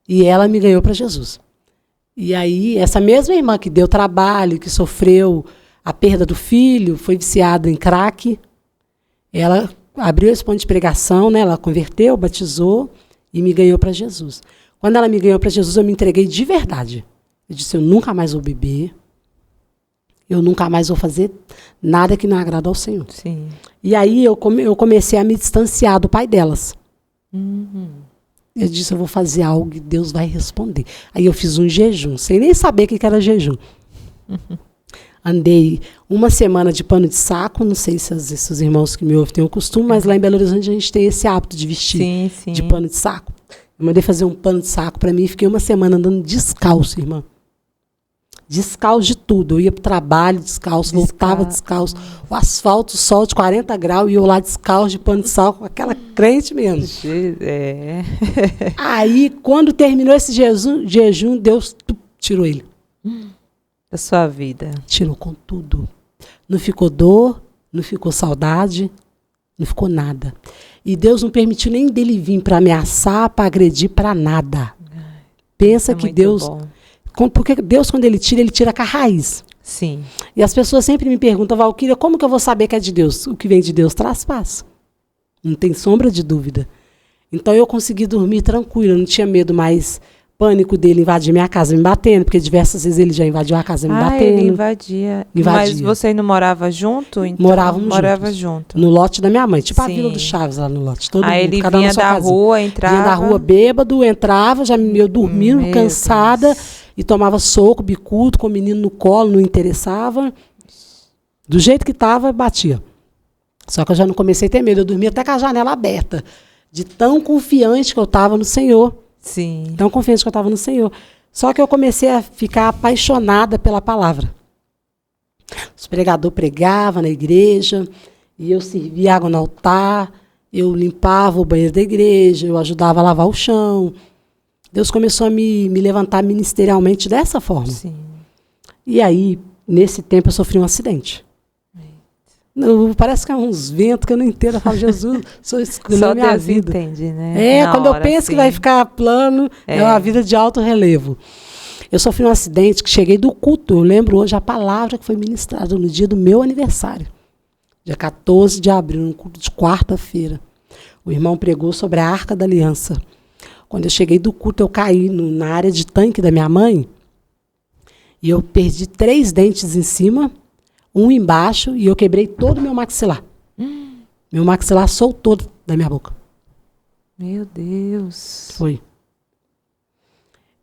e ela me ganhou para Jesus. E aí, essa mesma irmã que deu trabalho, que sofreu a perda do filho, foi viciada em crack, ela abriu esse ponto de pregação, né? Ela converteu, batizou e me ganhou para Jesus. Quando ela me ganhou para Jesus, eu me entreguei de verdade. Eu disse, eu nunca mais vou beber. Eu nunca mais vou fazer nada que não agrada ao Senhor. Sim. E aí eu comecei a me distanciar do pai delas. Eu disse, eu vou fazer algo e Deus vai responder. Aí eu fiz um jejum, sem nem saber o que era jejum. Andei uma semana de pano de saco, não sei se esses irmãos que me ouvem têm o costume, mas lá em Belo Horizonte a gente tem esse hábito de vestir de pano de saco. Eu mandei fazer um pano de saco para mim e fiquei uma semana andando descalço, irmã. Descalço de tudo. Eu ia para o trabalho descalço, voltava descalço. O asfalto, sol de 40 graus, e eu lá descalço de pano de saco, aquela crente mesmo. Aí, quando terminou esse jejum, Deus tirou ele. Da sua vida. Tirou com tudo. Não ficou dor, não ficou saudade, não ficou nada. E Deus não permitiu nem dele vir para ameaçar, para agredir, para nada. Pensa que Deus... Bom. Porque Deus, quando ele tira com a raiz. Sim. E as pessoas sempre me perguntam, Valquíria, como que eu vou saber que é de Deus? O que vem de Deus traz paz. Não tem sombra de dúvida. Então eu consegui dormir tranquila, eu não tinha medo mais, pânico dele invadir minha casa me batendo, porque diversas vezes ele já invadiu a casa me batendo. Ele invadia. Mas você não morava junto? Então, morava junto. No lote da minha mãe, tipo a Vila do Chaves lá no lote. Todo mundo, ele vinha da rua, entrava... Vinha da rua bêbado, entrava, já eu dormindo, cansada... Deus. E tomava soco, bicudo, com o menino no colo, não interessava. Do jeito que estava, batia. Só que eu já não comecei a ter medo. Eu dormia até com a janela aberta. De tão confiante que eu estava no Senhor. Sim. Tão confiante que eu estava no Senhor. Só que eu comecei a ficar apaixonada pela palavra. Os pregadores pregavam na igreja. E eu servia água no altar. Eu limpava o banheiro da igreja. Eu ajudava a lavar o chão. Deus começou a me levantar ministerialmente dessa forma. Sim. E aí, nesse tempo, eu sofri um acidente. Parece que é uns ventos que eu não entendo. Eu falo, Jesus, só minha Deus vida. Entende, né? Quando eu penso que vai ficar plano, é uma vida de alto relevo. Eu sofri um acidente que cheguei do culto. Eu lembro hoje a palavra que foi ministrada no dia do meu aniversário. Dia 14 de abril, no culto de quarta-feira. O irmão pregou sobre a Arca da Aliança. Quando eu cheguei do culto, eu caí na área de tanque da minha mãe e eu perdi 3 dentes em cima, um embaixo, e eu quebrei todo o meu maxilar. Meu maxilar soltou da minha boca. Meu Deus. Foi.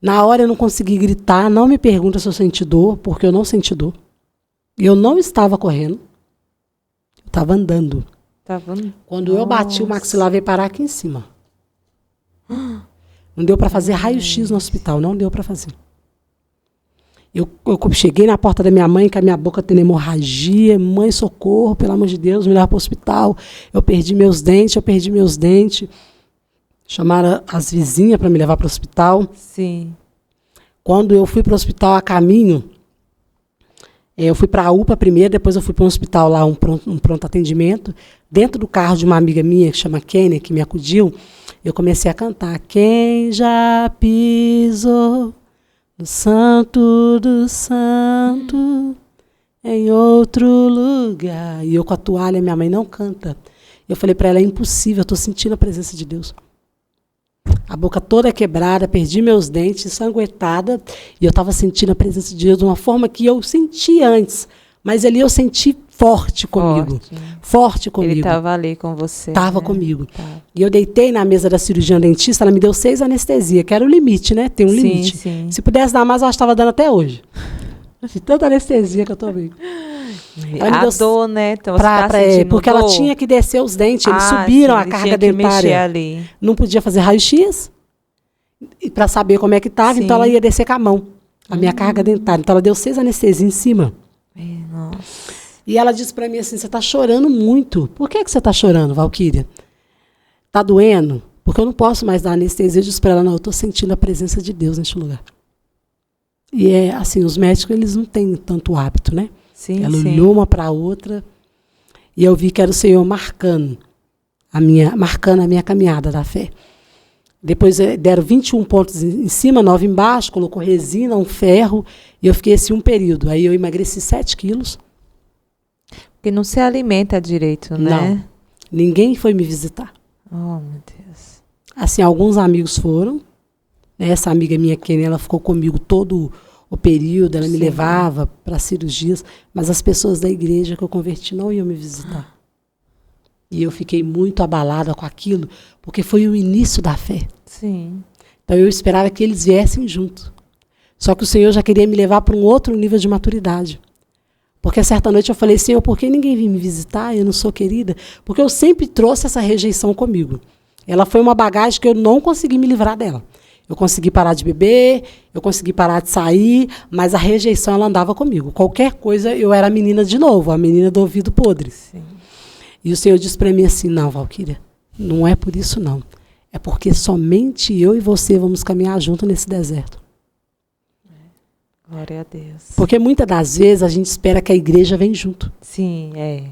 Na hora eu não consegui gritar, não me pergunta se eu senti dor, porque eu não senti dor. Eu não estava correndo, eu estava andando. Quando eu bati, o maxilar veio parar aqui em cima. Não deu para fazer raio-x no hospital, não deu para fazer. Eu cheguei na porta da minha mãe, com a minha boca tendo hemorragia. Mãe, socorro, pelo amor de Deus, me leva para o hospital. Eu perdi meus dentes. Chamaram as vizinhas para me levar para o hospital. Sim. Quando eu fui para o hospital a caminho, eu fui para a UPA primeiro, depois eu fui para um hospital lá, um pronto atendimento. Dentro do carro de uma amiga minha, que chama Kênia, que me acudiu, eu comecei a cantar. Quem já pisou no Santo do Santo, em outro lugar. E eu com a toalha, minha mãe não canta. Eu falei para ela, é impossível, eu estou sentindo a presença de Deus. A boca toda quebrada, perdi meus dentes, ensanguentada, e eu estava sentindo a presença de Deus de uma forma que eu senti antes, mas ali eu senti forte comigo. Forte comigo. Ele estava ali com você. Estava comigo. Tá. E eu deitei na mesa da cirurgiã dentista, ela me deu 6 anestesia, que era o limite, né? Tem um limite. Sim. Se pudesse dar mais, eu acho que estava dando até hoje. De tanta anestesia que eu tomei. A dor, né? Então, porque ela tinha que descer os dentes, eles subiram a carga dentária. Ali. Não podia fazer raio-x para saber como é que estava, então ela ia descer com a mão, a minha carga dentária. Então ela deu 6 anestesias em cima. Nossa. E ela disse para mim assim, você está chorando muito. Por que você está chorando, Valquíria? Está doendo? Porque eu não posso mais dar anestesia. Eu disse para ela, não, eu estou sentindo a presença de Deus neste lugar. E é assim, os médicos, eles não têm tanto hábito, né? Sim, ela olhou uma para a outra e eu vi que era o Senhor marcando a minha caminhada da fé. Depois deram 21 pontos em cima, 9 embaixo, colocou resina, um ferro, e eu fiquei assim um período. Aí eu emagreci 7 quilos. Porque não se alimenta direito, né? Não. Ninguém foi me visitar. Oh, meu Deus. Assim, alguns amigos foram. Essa amiga minha, Kênia, ela ficou comigo todo o período, ela me levava para cirurgias, mas as pessoas da igreja que eu converti não iam me visitar. E eu fiquei muito abalada com aquilo, porque foi o início da fé. Sim. Então eu esperava que eles viessem junto. Só que o Senhor já queria me levar para um outro nível de maturidade. Porque certa noite eu falei, Senhor, por que ninguém vem me visitar? Eu não sou querida. Porque eu sempre trouxe essa rejeição comigo. Ela foi uma bagagem que eu não consegui me livrar dela. Eu consegui parar de beber, eu consegui parar de sair, mas a rejeição ela andava comigo. Qualquer coisa, eu era a menina de novo, a menina do ouvido podre. Sim. E o Senhor disse para mim assim, não, Valquíria, não é por isso não. É porque somente eu e você vamos caminhar junto nesse deserto. Glória a Deus. Porque muitas das vezes a gente espera que a igreja venha junto. Sim, é.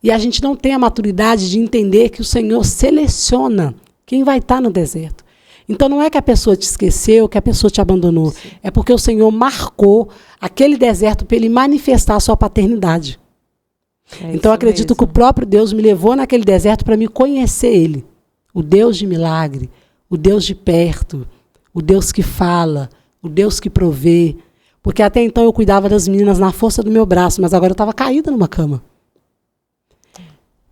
E a gente não tem a maturidade de entender que o Senhor seleciona quem vai estar no deserto. Então não é que a pessoa te esqueceu, que a pessoa te abandonou. Sim. É porque o Senhor marcou aquele deserto para ele manifestar a sua paternidade. Então eu acredito mesmo que o próprio Deus me levou naquele deserto para me conhecer ele. O Deus de milagre, o Deus de perto, o Deus que fala, o Deus que provê. Porque até então eu cuidava das meninas na força do meu braço, mas agora eu estava caída numa cama.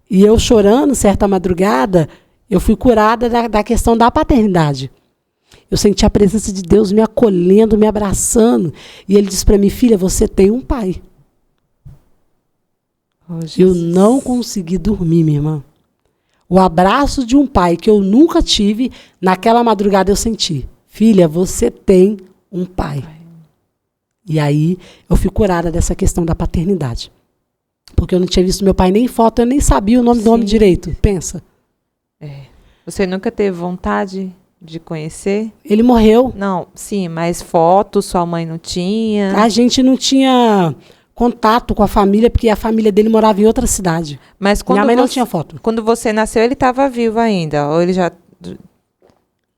E eu chorando, certa madrugada, eu fui curada da questão da paternidade. Eu senti a presença de Deus me acolhendo, me abraçando. E ele disse para mim, filha, você tem um pai. Oh, eu não consegui dormir, minha irmã. O abraço de um pai que eu nunca tive, naquela madrugada eu senti. Filha, você tem um pai. E aí eu fui curada dessa questão da paternidade. Porque eu não tinha visto meu pai nem foto, eu nem sabia o nome do homem direito. Pensa. É. Você nunca teve vontade de conhecer? Ele morreu. Não, sim, mas foto sua mãe não tinha? A gente não tinha contato com a família, porque a família dele morava em outra cidade. Mas quando minha mãe não tinha foto. Quando você nasceu, ele estava vivo ainda? Ou ele já...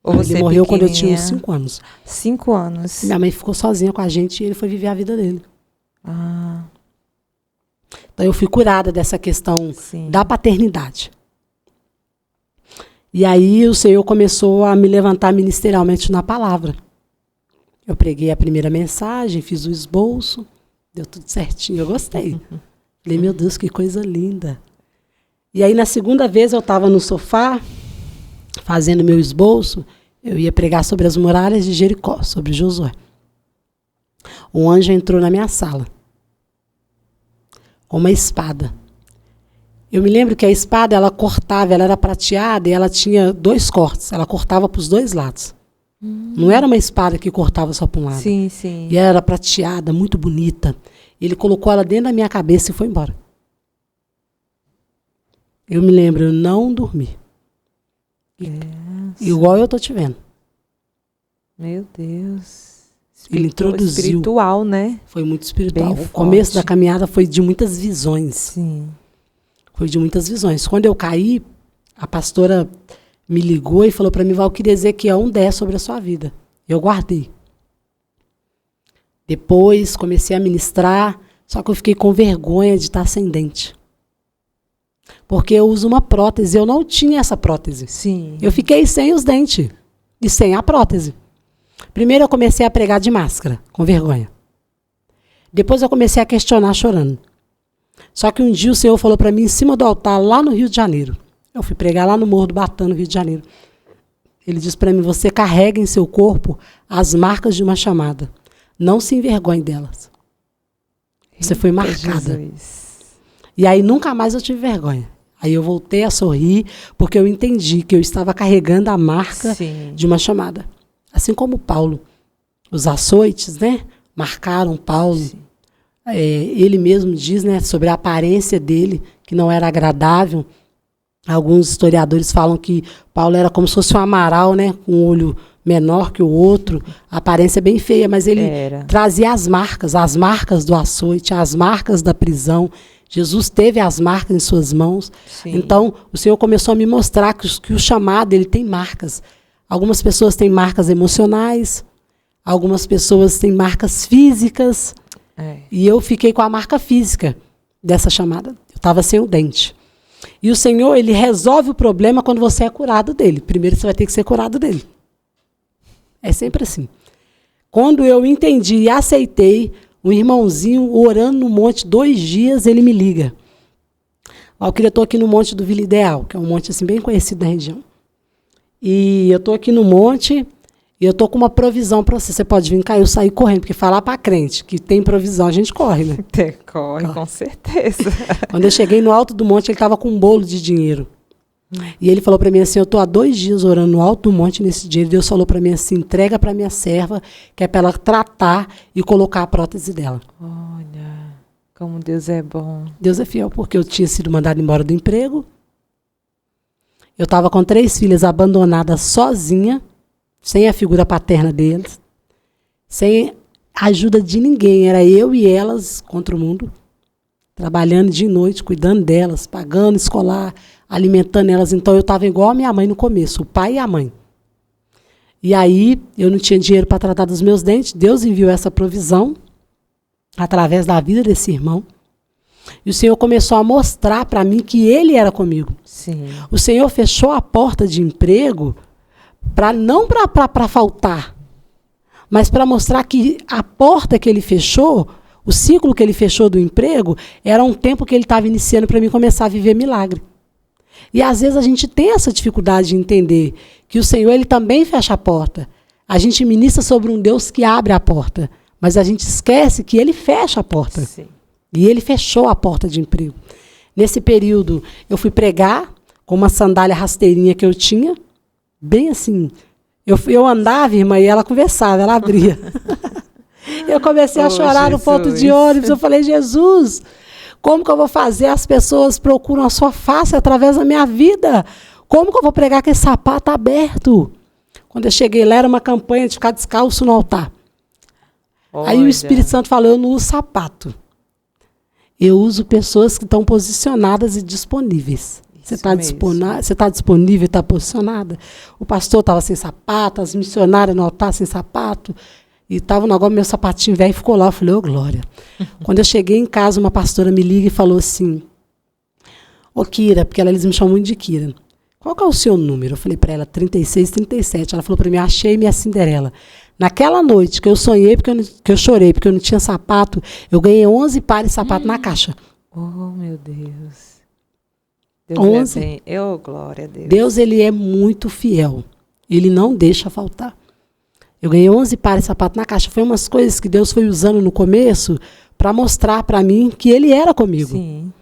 Ou ele morreu quando eu tinha uns 5 anos. 5 anos. Minha mãe ficou sozinha com a gente e ele foi viver a vida dele. Ah. Então eu fui curada dessa questão da paternidade. E aí o Senhor começou a me levantar ministerialmente na palavra. Eu preguei a primeira mensagem, fiz o esboço, deu tudo certinho, eu gostei. Falei, meu Deus, que coisa linda. E aí na segunda vez eu estava no sofá, fazendo meu esboço, eu ia pregar sobre as muralhas de Jericó, sobre Josué. Um anjo entrou na minha sala, com uma espada. Eu me lembro que a espada, ela cortava, ela era prateada e ela tinha 2 cortes. Ela cortava para os 2 lados. Não era uma espada que cortava só para um lado. Sim, sim. E ela era prateada, muito bonita. Ele colocou ela dentro da minha cabeça e foi embora. Eu me lembro, eu não dormi. Igual eu tô te vendo. Meu Deus. Ele introduziu. Espiritual, né? Foi muito espiritual. O começo da caminhada foi de muitas visões. Sim. Foi de muitas visões. Quando eu caí, a pastora me ligou e falou para mim, Valquíria, Ezequiel 1:10 sobre a sua vida. Eu guardei. Depois comecei a ministrar, só que eu fiquei com vergonha de estar ascendente. Porque eu uso uma prótese, eu não tinha essa prótese. Sim. Eu fiquei sem os dentes e sem a prótese. Primeiro eu comecei a pregar de máscara, com vergonha. Depois eu comecei a questionar chorando. Só que um dia o Senhor falou para mim em cima do altar, lá no Rio de Janeiro. Eu fui pregar lá no Morro do Batã, no Rio de Janeiro. Ele disse para mim, você carrega em seu corpo as marcas de uma chamada. Não se envergonhe delas. Você foi marcada. Jesus. E aí nunca mais eu tive vergonha. Aí eu voltei a sorrir, porque eu entendi que eu estava carregando a marca de uma chamada. Assim como Paulo. Os açoites, né, marcaram Paulo. Ele mesmo diz, né, sobre a aparência dele, que não era agradável. Alguns historiadores falam que Paulo era como se fosse um amaral, né, com um olho menor que o outro, a aparência bem feia, mas ele trazia as marcas do açoite, as marcas da prisão. Jesus teve as marcas em suas mãos. Sim. Então, o Senhor começou a me mostrar que o chamado ele tem marcas. Algumas pessoas têm marcas emocionais, algumas pessoas têm marcas físicas. E eu fiquei com a marca física dessa chamada. Eu estava sem o dente. E o Senhor, ele resolve o problema quando você é curado dele. Primeiro você vai ter que ser curado dele. É sempre assim. Quando eu entendi e aceitei, um irmãozinho orando no monte 2 dias, ele me liga. Valquíria, eu estou aqui no Monte do Vila Ideal, que é um monte assim, bem conhecido na região. E eu estou aqui no monte e eu estou com uma provisão para você. Você pode vir cá, eu saí correndo, porque falar para crente que tem provisão, a gente corre, né? Corre, com certeza. Quando eu cheguei no alto do monte, ele estava com um bolo de dinheiro. E ele falou para mim assim, eu estou há 2 dias orando no alto do monte nesse dia. E Deus falou para mim assim, entrega para minha serva, que é para ela tratar e colocar a prótese dela. Olha, como Deus é bom. Deus é fiel, porque eu tinha sido mandada embora do emprego. Eu estava com 3 filhas abandonadas sozinha, sem a figura paterna deles, sem a ajuda de ninguém. Era eu e elas contra o mundo, trabalhando dia e noite, cuidando delas, pagando escolar, alimentando elas. Então eu estava igual a minha mãe no começo, o pai e a mãe. E aí eu não tinha dinheiro para tratar dos meus dentes. Deus enviou essa provisão através da vida desse irmão. E o Senhor começou a mostrar para mim que Ele era comigo. Sim. O Senhor fechou a porta de emprego não para faltar, mas para mostrar que a porta que Ele fechou, o ciclo que Ele fechou do emprego, era um tempo que Ele estava iniciando para mim começar a viver milagre. E às vezes a gente tem essa dificuldade de entender que o Senhor Ele também fecha a porta. A gente ministra sobre um Deus que abre a porta, mas a gente esquece que Ele fecha a porta. Sim. E Ele fechou a porta de emprego. Nesse período, eu fui pregar com uma sandália rasteirinha que eu tinha, bem assim. Eu andava, irmã, e ela conversava, ela abria. Eu comecei a chorar no ponto de ônibus. Eu falei, Jesus, como que eu vou fazer? As pessoas procuram a sua face através da minha vida. Como que eu vou pregar com esse sapato aberto? Quando eu cheguei lá, era uma campanha de ficar descalço no altar. Olha. Aí o Espírito Santo falou, eu não uso sapato. Eu uso pessoas que estão posicionadas e disponíveis. Você está disponível e está posicionada? O pastor estava sem sapato, as missionárias no altar sem sapato. E estava um negócio, meu sapatinho velho ficou lá. Eu falei, ô glória. Quando eu cheguei em casa, uma pastora me liga e falou assim, ô Kira, porque eles me chamam muito de Kira. Qual que é o seu número? Eu falei para ela, 3637. Ela falou para mim, achei minha Cinderela. Naquela noite que eu sonhei, que eu chorei, porque eu não tinha sapato, eu ganhei 11 pares de sapato na caixa. Oh, meu Deus. 11. É bem. Oh, glória a Deus. Deus, Ele é muito fiel. Ele não deixa faltar. Eu ganhei 11 pares de sapato na caixa. Foi umas coisas que Deus foi usando no começo para mostrar para mim que Ele era comigo. Sim.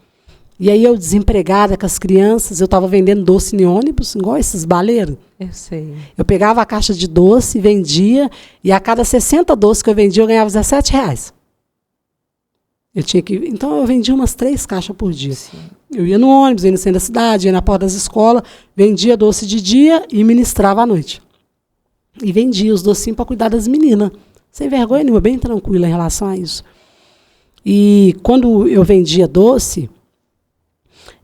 E aí eu desempregada com as crianças, eu estava vendendo doce em ônibus, igual esses baleiros. Eu sei. Eu pegava a caixa de doce, vendia, e a cada 60 doces que eu vendia, eu ganhava R$17. Então eu vendia umas 3 caixas por dia. Sim. Eu ia no ônibus, ia no centro da cidade, ia na porta das escolas, vendia doce de dia e ministrava à noite. E vendia os docinhos para cuidar das meninas. Sem vergonha nenhuma, bem tranquila em relação a isso. E quando eu vendia doce,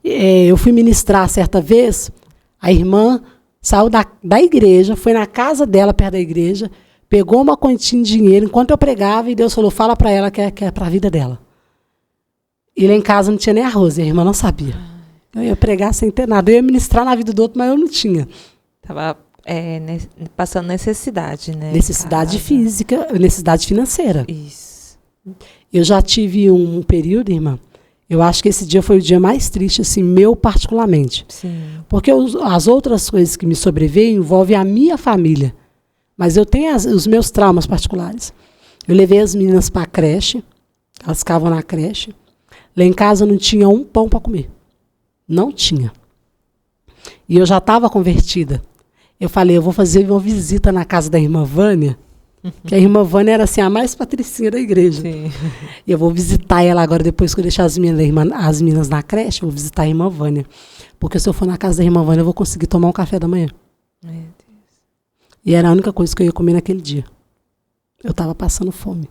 eu fui ministrar certa vez, a irmã saiu da igreja, foi na casa dela, perto da igreja, pegou uma quantia de dinheiro enquanto eu pregava e Deus falou, fala para ela que é para a vida dela. E lá em casa não tinha nem arroz, e a irmã não sabia. Eu ia pregar sem ter nada, eu ia ministrar na vida do outro, mas eu não tinha. Estava passando necessidade, né? Necessidade física, necessidade financeira. Isso. Eu já tive um período, irmã, eu acho que esse dia foi o dia mais triste, assim, meu particularmente. Sim. Porque as outras coisas que me sobreveem envolvem a minha família. Mas eu tenho os meus traumas particulares. Eu levei as meninas para a creche, elas ficavam na creche. Lá em casa não tinha um pão para comer. Não tinha. E eu já estava convertida. Eu falei, eu vou fazer uma visita na casa da irmã Vânia, que a irmã Vânia era assim, a mais patricinha da igreja. Sim. E eu vou visitar ela agora, depois que eu deixar as meninas na creche, eu vou visitar a irmã Vânia. Porque se eu for na casa da irmã Vânia, eu vou conseguir tomar um café da manhã. Meu Deus. E era a única coisa que eu ia comer naquele dia. Eu estava passando fome.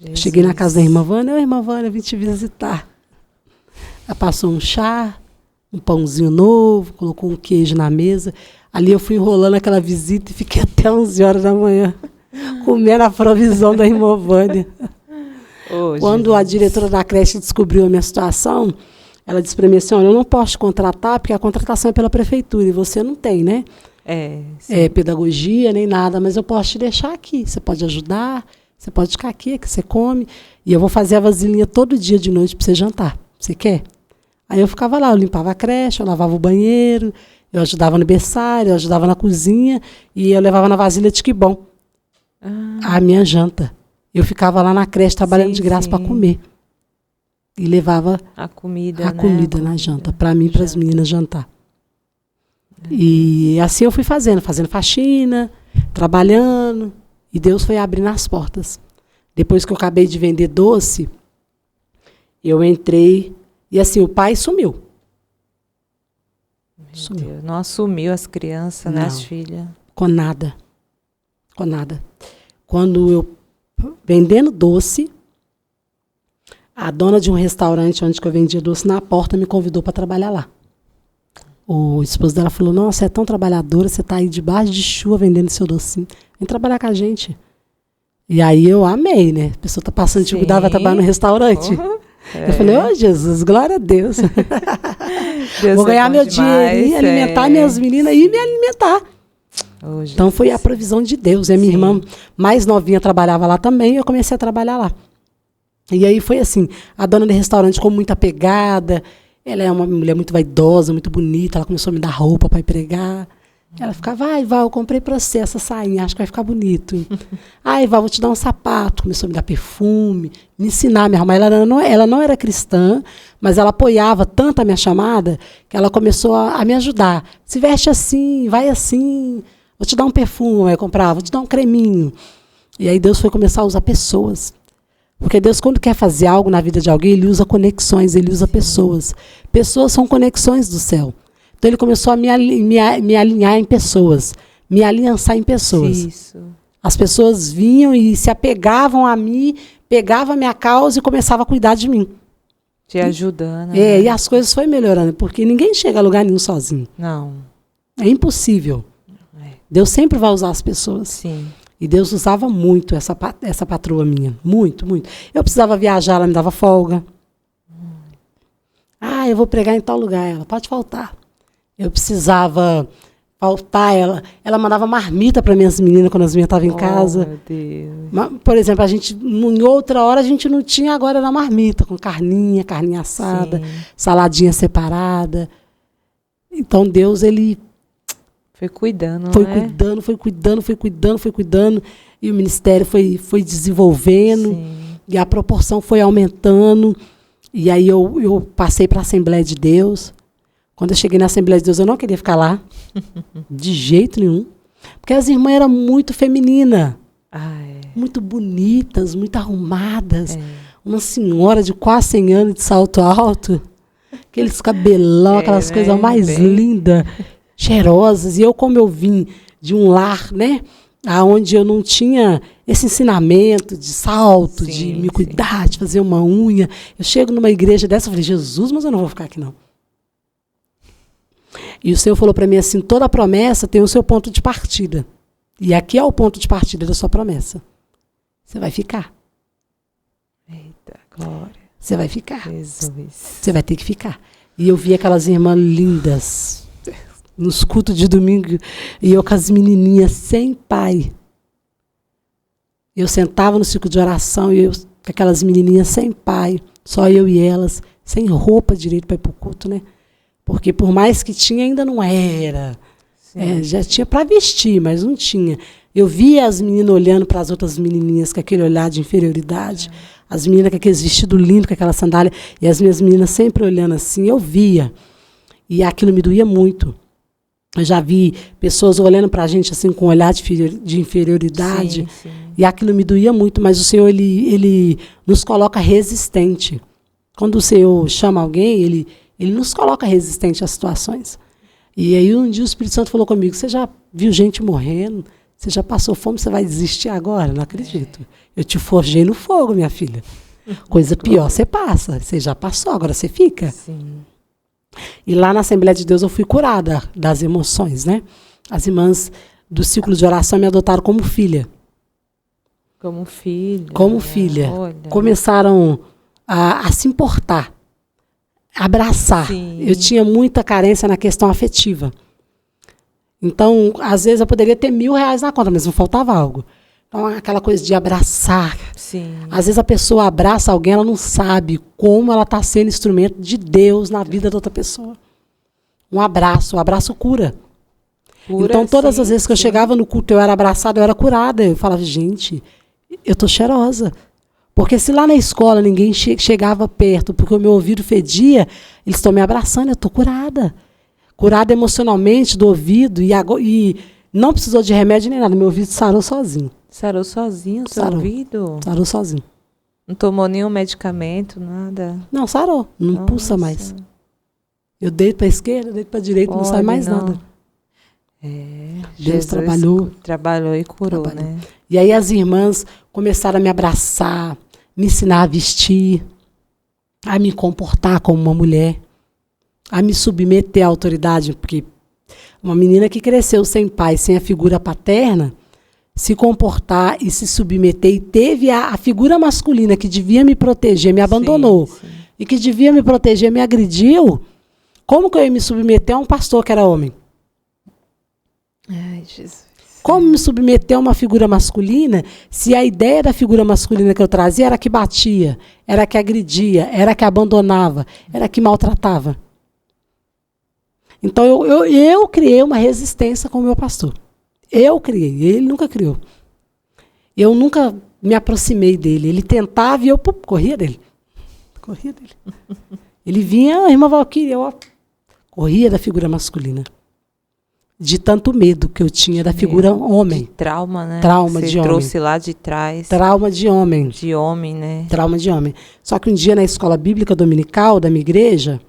Jesus. Cheguei na casa da irmã Vânia, irmã Vânia, vim te visitar. Ela passou um chá, um pãozinho novo, colocou um queijo na mesa. Ali eu fui enrolando aquela visita e fiquei até 11 horas da manhã, comendo a provisão da irmã Vânia. Oh, quando Jesus. A diretora da creche descobriu a minha situação, ela disse para mim assim, olha, eu não posso te contratar, porque a contratação é pela prefeitura, e você não tem, né? pedagogia, nem nada, mas eu posso te deixar aqui. Você pode ajudar, você pode ficar aqui, que você come. E eu vou fazer a vasilhinha todo dia de noite para você jantar. Você quer? Aí eu ficava lá, eu limpava a creche, eu lavava o banheiro, eu ajudava no berçário, eu ajudava na cozinha e eu levava na vasilha de que bom a minha janta. Eu ficava lá na creche trabalhando de graça para comer. E levava a comida na janta, para mim e para as meninas jantar. E assim eu fui fazendo faxina, trabalhando, e Deus foi abrindo as portas. Depois que eu acabei de vender doce, eu entrei, e assim, o pai sumiu. Deus, não assumiu as crianças, né, as filhas? Com nada. Quando eu, vendendo doce, a dona de um restaurante onde eu vendia doce na porta me convidou para trabalhar lá. O esposo dela falou, nossa, você é tão trabalhadora, você está aí debaixo de chuva vendendo seu docinho. Vem trabalhar com a gente. E aí eu amei, né? A pessoa está passando dificuldade, vai trabalhar no restaurante. Eu falei, ô Jesus, glória a Deus. Vou ganhar meu dinheirinho, alimentar minhas meninas e me alimentar. Então foi a provisão de Deus. E a minha irmã mais novinha trabalhava lá também, e eu comecei a trabalhar lá. E aí foi assim, a dona do restaurante com muita pegada, ela é uma mulher muito vaidosa, muito bonita, ela começou a me dar roupa para ir pregar. Ela ficava, vai, eu comprei para você essa sainha, acho que vai ficar bonito. Ai, vou te dar um sapato. Começou a me dar perfume, me ensinar, me arrumar. Ela não era cristã, mas ela apoiava tanto a minha chamada que ela começou a me ajudar. Se veste assim, vai assim, vou te dar um perfume, eu comprava, vou te dar um creminho. E aí Deus foi começar a usar pessoas. Porque Deus, quando quer fazer algo na vida de alguém, Ele usa conexões, Ele usa pessoas. Pessoas são conexões do céu. Então Ele começou a me alinhar em pessoas, me aliançar em pessoas. Isso. As pessoas vinham e se apegavam a mim, pegavam a minha causa e começavam a cuidar de mim. Te ajudando. E as coisas foram melhorando, porque ninguém chega a lugar nenhum sozinho. Não. É impossível. Deus sempre vai usar as pessoas. Sim. E Deus usava muito essa patroa minha. Muito, muito. Eu precisava viajar, ela me dava folga. Eu vou pregar em tal lugar. Ela, pode faltar. Eu precisava faltar. Ela mandava marmita para minhas meninas quando as minhas estavam em casa. Meu Deus. Por exemplo, em outra hora a gente não tinha, agora na marmita, com carninha assada, saladinha separada. Então Deus, Ele... Foi cuidando, Foi cuidando. E o ministério foi desenvolvendo. Sim. E a proporção foi aumentando. E aí eu passei para a Assembleia de Deus. Quando eu cheguei na Assembleia de Deus, eu não queria ficar lá. De jeito nenhum. Porque as irmãs eram muito femininas. Muito bonitas, muito arrumadas. Uma senhora de quase 100 anos de salto alto. Aqueles cabelão, aquelas coisas mais lindas. Cheirosas, e eu, como eu vim de um lar, né, onde eu não tinha esse ensinamento de salto, de me cuidar, de fazer uma unha, eu chego numa igreja dessa e falei, Jesus, mas eu não vou ficar aqui não. E o Senhor falou para mim assim, toda promessa tem o seu ponto de partida, e aqui é o ponto de partida da sua promessa. Você vai ficar. Eita, glória. Você vai ficar. Jesus. Você vai ter que ficar. E eu vi aquelas irmãs lindas, nos cultos de domingo, e eu com as menininhas sem pai. Eu sentava no círculo de oração, e eu com aquelas menininhas sem pai, só eu e elas, sem roupa direito para ir para o culto, né? Porque por mais que tinha, ainda não era. Já tinha para vestir, mas não tinha. Eu via as meninas olhando para as outras menininhas com aquele olhar de inferioridade, as meninas com aqueles vestidos lindos, com aquela sandália, e as minhas meninas sempre olhando assim, eu via. E aquilo me doía muito. Eu já vi pessoas olhando para a gente assim com um olhar de inferioridade. Sim. E aquilo me doía muito, mas o Senhor, ele nos coloca resistente. Quando o Senhor chama alguém, ele nos coloca resistente às situações. E aí um dia o Espírito Santo falou comigo, você já viu gente morrendo? Você já passou fome, você vai desistir agora? Não acredito. Eu te forjei no fogo, minha filha. Coisa pior você passa. Você já passou, agora você fica. Sim. E lá na Assembleia de Deus eu fui curada das emoções, né? As irmãs do ciclo de oração me adotaram como filha. Como filha. Como filha. Olha. Começaram a se importar, a abraçar. Sim. Eu tinha muita carência na questão afetiva. Então, às vezes eu poderia ter R$1.000 na conta, mas não faltava algo. Então, aquela coisa de abraçar. Sim. Às vezes a pessoa abraça alguém, ela não sabe como ela está sendo instrumento de Deus na vida da outra pessoa. Um abraço, o abraço cura. Então, todas as vezes que eu chegava no culto, eu era abraçada, eu era curada. Eu falava, gente, eu tô cheirosa. Porque se lá na escola ninguém chegava perto, porque o meu ouvido fedia, eles estão me abraçando, eu tô curada. Curada emocionalmente do ouvido e não precisou de remédio nem nada. Meu ouvido sarou sozinho. Sarou sozinho o seu ouvido? Sarou sozinho. Não tomou nenhum medicamento, nada? Não, sarou. Não pulsa mais. Eu deito para a esquerda, deito para a direita, não sai mais nada. Deus trabalhou e curou, né? E aí as irmãs começaram a me abraçar, me ensinar a vestir, a me comportar como uma mulher, a me submeter à autoridade, porque uma menina que cresceu sem pai, sem a figura paterna, se comportar e se submeter, e teve a figura masculina que devia me proteger, me abandonou, sim. E que devia me proteger, me agrediu, como que eu ia me submeter a um pastor que era homem? Ai, Jesus. Como me submeter a uma figura masculina se a ideia da figura masculina que eu trazia era que batia, era que agredia, era que abandonava, era que maltratava? Então eu criei uma resistência com o meu pastor. Eu criei, ele nunca criou. Eu nunca me aproximei dele. Ele tentava e eu corria dele. Corria dele. Ele vinha, a irmã Valquíria, eu corria da figura masculina. De tanto medo que eu tinha da figura homem. De trauma, né? Trauma de homem. Você trouxe lá de trás. Trauma de homem. De homem, né? Trauma de homem. Só que um dia na escola bíblica dominical da minha igreja,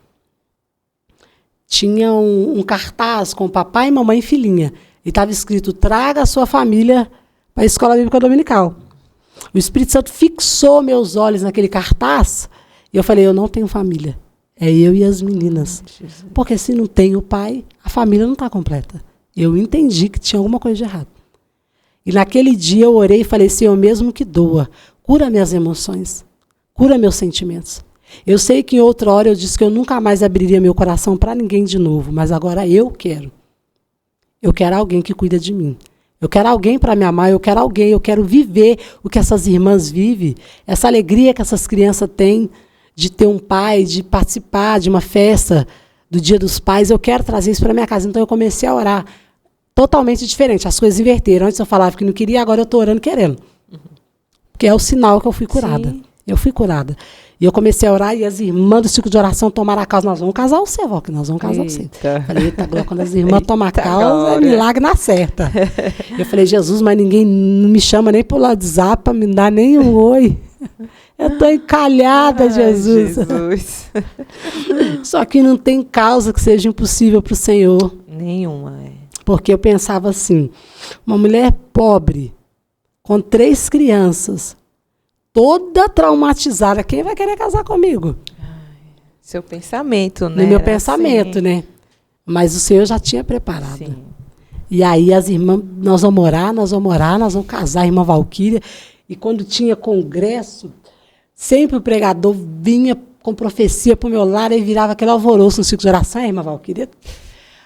tinha um cartaz com papai, mamãe e filhinha. E estava escrito, traga a sua família para a escola bíblica dominical. O Espírito Santo fixou meus olhos naquele cartaz e eu falei, eu não tenho família. É eu e as meninas. Porque se não tem o pai, a família não está completa. Eu entendi que tinha alguma coisa de errado. E naquele dia eu orei e falei, Senhor, mesmo que doa, cura minhas emoções, cura meus sentimentos. Eu sei que em outra hora eu disse que eu nunca mais abriria meu coração para ninguém de novo, mas agora eu quero. Eu quero alguém que cuida de mim. Eu quero alguém para me amar, eu quero viver o que essas irmãs vivem, essa alegria que essas crianças têm de ter um pai, de participar de uma festa do Dia dos Pais. Eu quero trazer isso para minha casa. Então eu comecei a orar totalmente diferente. As coisas inverteram. Antes eu falava que não queria, agora eu estou orando querendo. Porque é o sinal que eu fui curada. Sim. Eu fui curada. E eu comecei a orar e as irmãs do ciclo de oração tomaram a causa. Nós vamos casar você, Val, que nós vamos casar você. Falei, eita, glória, quando as irmãs tomam a causa, é milagre na certa. Eu falei, Jesus, mas ninguém não me chama nem pelo WhatsApp para me dar nem um oi. Eu estou encalhada, Jesus. Só que não tem causa que seja impossível para o Senhor. Nenhuma. Porque eu pensava assim, uma mulher pobre, com 3 crianças, toda traumatizada, quem vai querer casar comigo? Seu pensamento, né? No meu pensamento, assim, né? Mas o Senhor já tinha preparado. Sim. E aí as irmãs, nós vamos orar, nós vamos casar, a irmã Valquíria. E quando tinha congresso, sempre o pregador vinha com profecia para o meu lado e virava aquele alvoroço no ciclo de oração, irmã Valquíria.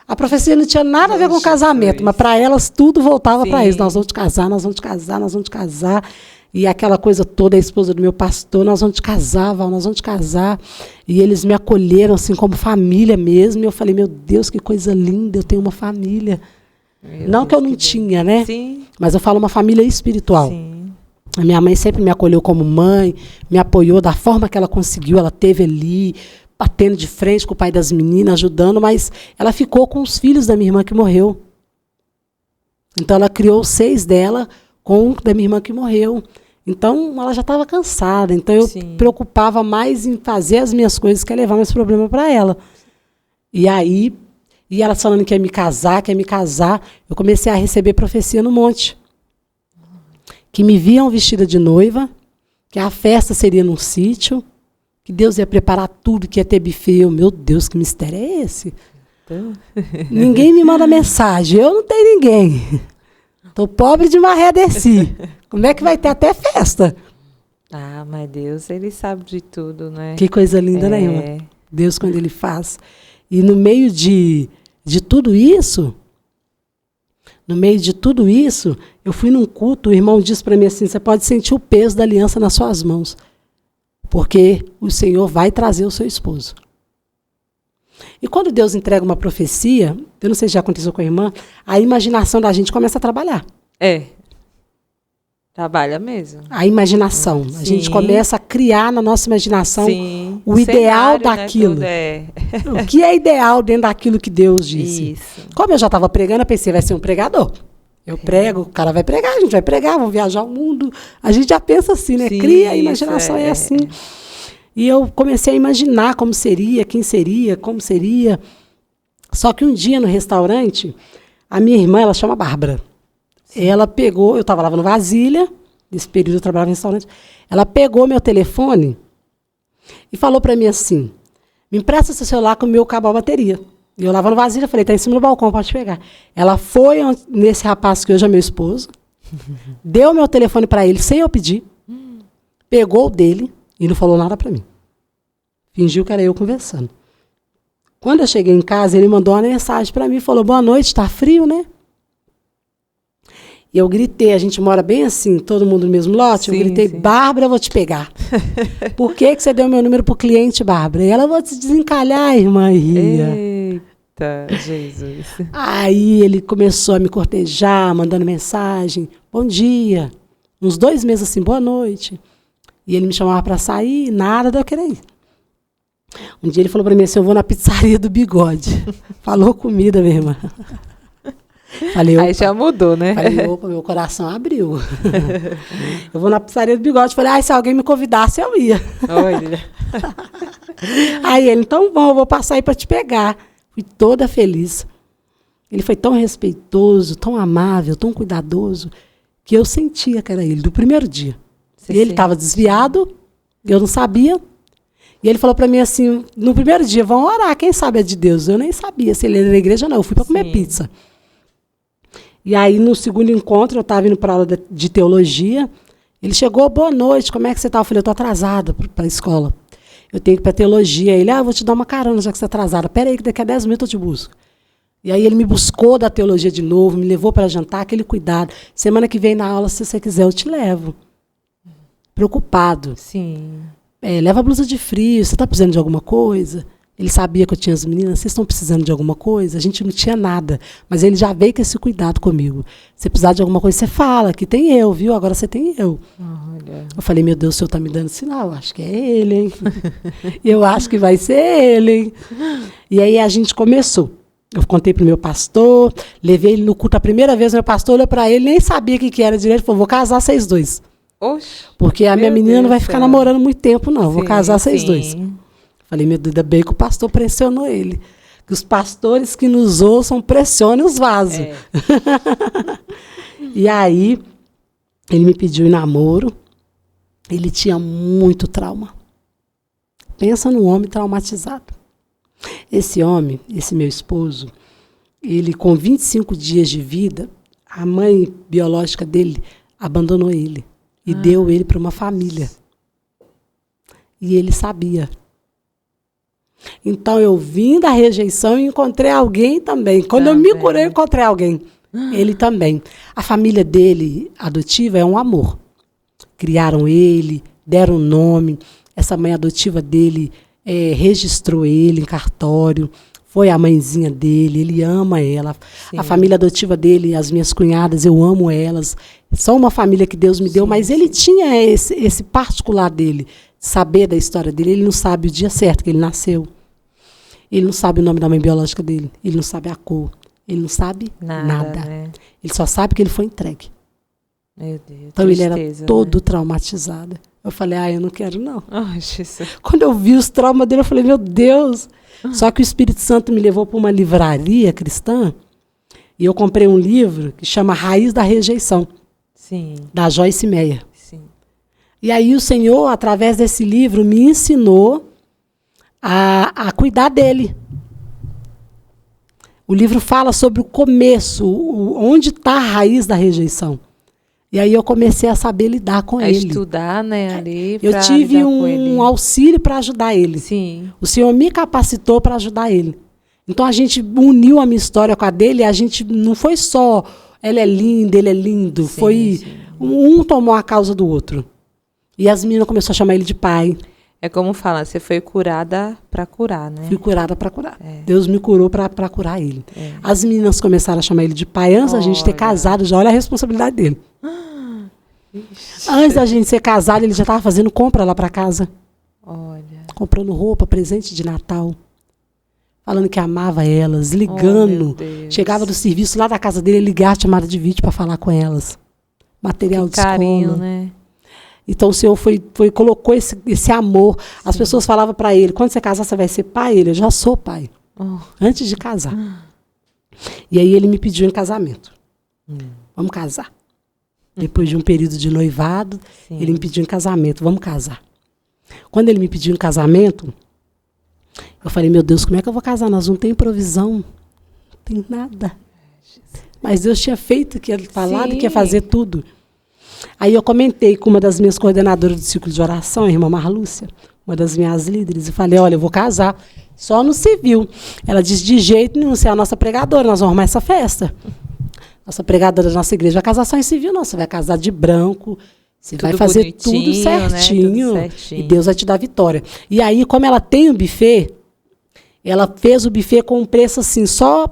A profecia não tinha nada a ver com o casamento, mas para elas tudo voltava para isso. Nós vamos te casar, nós vamos te casar, nós vamos te casar. E aquela coisa toda, a esposa do meu pastor, nós vamos te casar, Val, nós vamos te casar. E eles me acolheram assim como família mesmo. E eu falei, meu Deus, que coisa linda, eu tenho uma família. Não que eu não tinha, né? Sim. Mas eu falo uma família espiritual. Sim. A minha mãe sempre me acolheu como mãe, me apoiou da forma que ela conseguiu. Ela teve ali, batendo de frente com o pai das meninas, ajudando, mas ela ficou com os filhos da minha irmã que morreu. Então ela criou 6 dela com da minha irmã que morreu. Então ela já estava cansada. Então eu preocupava mais em fazer as minhas coisas que levar mais problema para ela. E aí, e ela falando que quer me casar, eu comecei a receber profecia no monte. Que me viam vestida de noiva, que a festa seria num sítio, que Deus ia preparar tudo, que ia ter buffet. Meu Deus, que mistério é esse? Ninguém me manda mensagem, eu não tenho ninguém. Estou pobre de maré desci. Como é que vai ter até festa? Ah, mas Deus, Ele sabe de tudo, né? Que coisa linda, né, irmã? Deus, quando Ele faz. E no meio de tudo isso, No meio de tudo isso, eu fui num culto, o irmão disse para mim assim, você pode sentir o peso da aliança nas suas mãos, porque o Senhor vai trazer o seu esposo. E quando Deus entrega uma profecia, eu não sei se já aconteceu com a irmã, a imaginação da gente começa a trabalhar. Trabalha mesmo. A imaginação. A gente começa a criar na nossa imaginação o ideal daquilo. O que é ideal dentro daquilo que Deus disse. Isso. Como eu já estava pregando, eu pensei, vai ser um pregador. Eu prego, o cara vai pregar, a gente vai pregar, vamos viajar o mundo. A gente já pensa assim, né? Cria, a imaginação é assim. E eu comecei a imaginar como seria, quem seria, como seria. Só que um dia no restaurante, a minha irmã, ela chama Bárbara. Ela pegou, eu estava lavando vasilha, nesse período eu trabalhava em restaurante, ela pegou meu telefone e falou para mim assim, me empresta seu celular que o meu acabou a bateria. E eu lavando vasilha, falei, tá em cima do balcão, pode pegar. Ela foi nesse rapaz que hoje é meu esposo, deu meu telefone para ele sem eu pedir, pegou o dele e não falou nada para mim. Fingiu que era eu conversando. Quando eu cheguei em casa, ele mandou uma mensagem para mim e falou, boa noite, tá frio, né? E eu gritei, a gente mora bem assim, todo mundo no mesmo lote, eu gritei, Bárbara, eu vou te pegar. Por que você deu meu número pro cliente, Bárbara? E ela, vou te desencalhar, irmã Ria. Eita, Jesus. Aí ele começou a me cortejar, mandando mensagem, bom dia. Uns 2 meses assim, boa noite. E ele me chamava para sair, nada de eu querer ir. Um dia ele falou para mim assim, eu vou na pizzaria do Bigode. Falou comida, minha irmã. Falei, aí já mudou, né? Falei, opa, meu coração abriu. Eu vou na pizzaria do Bigode. Falei, se alguém me convidasse, eu ia. Olha. Aí ele, então bom, eu vou passar aí para te pegar. Fui toda feliz. Ele foi tão respeitoso, tão amável, tão cuidadoso, que eu sentia que era ele, do primeiro dia. E ele estava desviado, eu não sabia. E ele falou para mim assim, no primeiro dia, vão orar, quem sabe é de Deus. Eu nem sabia se ele era da igreja ou não, eu fui para comer pizza. E aí, no segundo encontro, eu estava indo para aula de teologia. Ele chegou, boa noite, como é que você está? Eu falei, eu estou atrasada para a escola. Eu tenho que ir para teologia. Ele, eu vou te dar uma carona, já que você está atrasada. Pera aí, que daqui a 10 minutos eu te busco. E aí ele me buscou da teologia de novo, me levou para jantar, aquele cuidado. Semana que vem na aula, se você quiser, eu te levo. Preocupado. Sim. Leva a blusa de frio, você está precisando de alguma coisa? Ele sabia que eu tinha as meninas, vocês estão precisando de alguma coisa? A gente não tinha nada, mas ele já veio com esse cuidado comigo. Se precisar de alguma coisa, você fala, que tem eu, viu? Agora você tem eu. Olha. Eu falei, meu Deus, o senhor está me dando sinal, acho que é ele, hein? Eu acho que vai ser ele, hein? E aí a gente começou. Eu contei para o meu pastor, levei ele no culto a primeira vez, meu pastor olhou para ele, nem sabia o que era direito, falou, vou casar vocês dois. Oxe, porque a minha menina não vai ficar namorando muito tempo, não. Vou casar vocês dois. Falei, meu Deus, ainda bem que o pastor pressionou ele. Que os pastores que nos ouçam pressionem os vasos. E aí, ele me pediu em namoro. Ele tinha muito trauma. Pensa num homem traumatizado. Esse homem, esse meu esposo, ele com 25 dias de vida, a mãe biológica dele abandonou ele. E deu ele para uma família. E ele sabia. Então, eu vim da rejeição e encontrei alguém também. Quando eu me curei, eu encontrei alguém. Ele também. A família dele, adotiva, é um amor. Criaram ele, deram um nome. Essa mãe adotiva dele registrou ele em cartório. Foi a mãezinha dele, ele ama ela. Sim. A família adotiva dele, as minhas cunhadas, eu amo elas. São uma família que Deus me deu, mas ele tinha esse particular dele, saber da história dele. Ele não sabe o dia certo que ele nasceu. Ele não sabe o nome da mãe biológica dele. Ele não sabe a cor. Ele não sabe nada. Né? Ele só sabe que ele foi entregue. Meu Deus, então tristeza, ele era todo traumatizado. Eu falei, eu não quero não. Oh, Jesus. Quando eu vi os traumas dele, eu falei, meu Deus. Só que o Espírito Santo me levou para uma livraria cristã e eu comprei um livro que chama Raiz da Rejeição. Sim. Da Joyce Meyer. Sim. E aí o Senhor, através desse livro, me ensinou a cuidar dele. O livro fala sobre o começo, onde está a raiz da rejeição. E aí eu comecei a saber lidar com ele. Estudar, né, ali. Eu tive um auxílio para ajudar ele. Sim. O Senhor me capacitou para ajudar ele. Então a gente uniu a minha história com a dele, a gente não foi só ela é linda, ele é lindo. Sim. Um tomou a causa do outro. E as meninas começaram a chamar ele de pai. É como fala, você foi curada para curar, né? Fui curada para curar. Deus me curou para curar ele. As meninas começaram a chamar ele de pai. Antes da gente ter casado, já olha a responsabilidade dele. Antes da gente ser casado, ele já estava fazendo compra lá para casa. Olha. Comprando roupa, presente de Natal. Falando que amava elas, ligando. Chegava do serviço lá da casa dele, ligava a chamada de vídeo para falar com elas. Material de carinho, escola. Né? Então o Senhor colocou esse amor. As pessoas falavam para ele, quando você casar, você vai ser pai? Ele, eu já sou pai. Antes de casar. E aí ele me pediu em casamento. Vamos casar. Depois de um período de noivado, ele me pediu em casamento, vamos casar. Quando ele me pediu em casamento, eu falei, meu Deus, como é que eu vou casar? Nós não tem provisão, não tem nada. Mas Deus tinha feito, que ia falado que ia fazer tudo. Aí eu comentei com uma das minhas coordenadoras do ciclo de oração, a irmã Marlúcia, uma das minhas líderes, e falei, olha, eu vou casar só no civil. Ela disse, de jeito nenhum, você é a nossa pregadora, nós vamos arrumar essa festa. Nossa pregadora da nossa igreja vai casar só em civil, não, você vai casar de branco, você vai fazer tudo certinho, né? Tudo certinho, e Deus vai te dar vitória. E aí, como ela tem o buffet, ela fez o buffet com um preço assim, só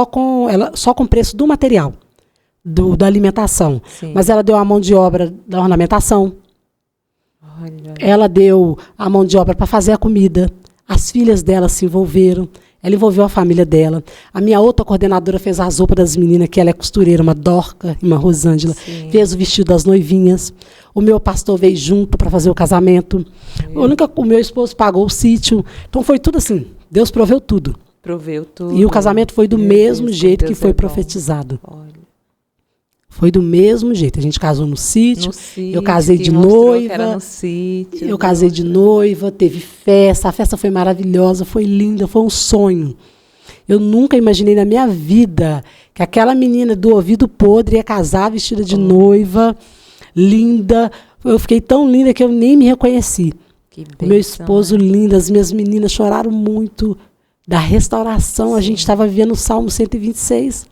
com o preço do material. Da alimentação. Sim. Mas ela deu a mão de obra da ornamentação. Olha. Ela deu a mão de obra para fazer a comida. As filhas dela se envolveram. Ela envolveu a família dela. A minha outra coordenadora fez as roupas das meninas, que ela é costureira, uma Dorca e uma Rosângela. Sim. Fez o vestido das noivinhas. O meu pastor veio junto para fazer o casamento. O meu esposo pagou o sítio. Então foi tudo assim. Deus proveu tudo. Proveu tudo. E o casamento foi do mesmo jeito que foi profetizado. Olha. Foi do mesmo jeito. A gente casou no sítio. Eu casei de noiva. Era no sítio, eu casei de noiva, teve festa. A festa foi maravilhosa, foi linda, foi um sonho. Eu nunca imaginei na minha vida que aquela menina do ouvido podre ia casar vestida de noiva, linda. Eu fiquei tão linda que eu nem me reconheci. O meu esposo lindo, as minhas meninas choraram muito da restauração. Sim. A gente estava vivendo o Salmo 126.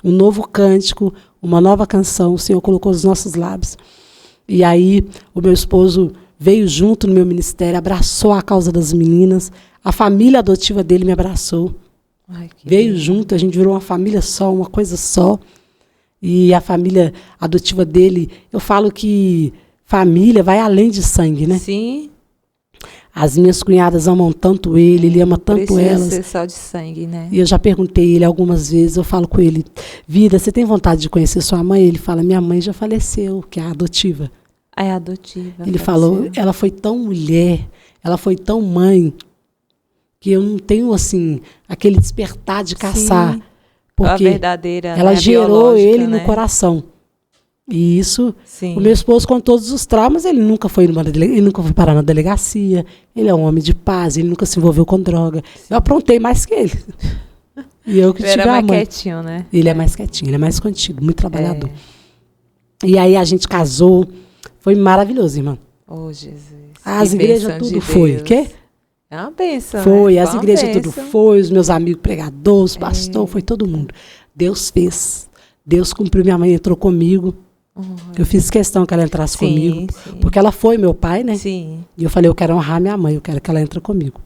Um novo cântico, uma nova canção, o Senhor colocou nos nossos lábios. E aí o meu esposo veio junto no meu ministério, abraçou a causa das meninas, a família adotiva dele me abraçou. Veio junto, a gente virou uma família só, uma coisa só. E a família adotiva dele, eu falo que família vai além de sangue, né? Sim. As minhas cunhadas amam tanto ele ama tanto elas. Precisa ser só de sangue, né? E eu já perguntei ele algumas vezes, eu falo com ele, vida, você tem vontade de conhecer sua mãe? Ele fala, minha mãe já faleceu, que é a adotiva. Ah, é a adotiva. Ele falou, ela foi tão mulher, ela foi tão mãe, que eu não tenho, assim, aquele despertar de caçar. Sim, porque a verdadeira, ela, né, gerou ele, né, no coração. E isso, sim, o meu esposo, com todos os traumas, ele nunca foi parar na delegacia, ele é um homem de paz, ele nunca se envolveu com droga. Sim. Eu aprontei mais que ele. E eu que tive a mãe. Ele é mais quietinho, né? Ele é mais quietinho, ele é mais contido, muito trabalhador. E aí a gente casou, foi maravilhoso, irmã. Oh, Jesus. As igrejas tudo foi, o quê? É uma bênção, foi, né? As igrejas tudo foi, os meus amigos pregadores, pastor, foi todo mundo. Deus fez. Deus cumpriu, minha mãe entrou comigo. Eu fiz questão que ela entrasse comigo, porque ela foi meu pai, né? Sim. E eu falei, eu quero honrar minha mãe, eu quero que ela entre comigo.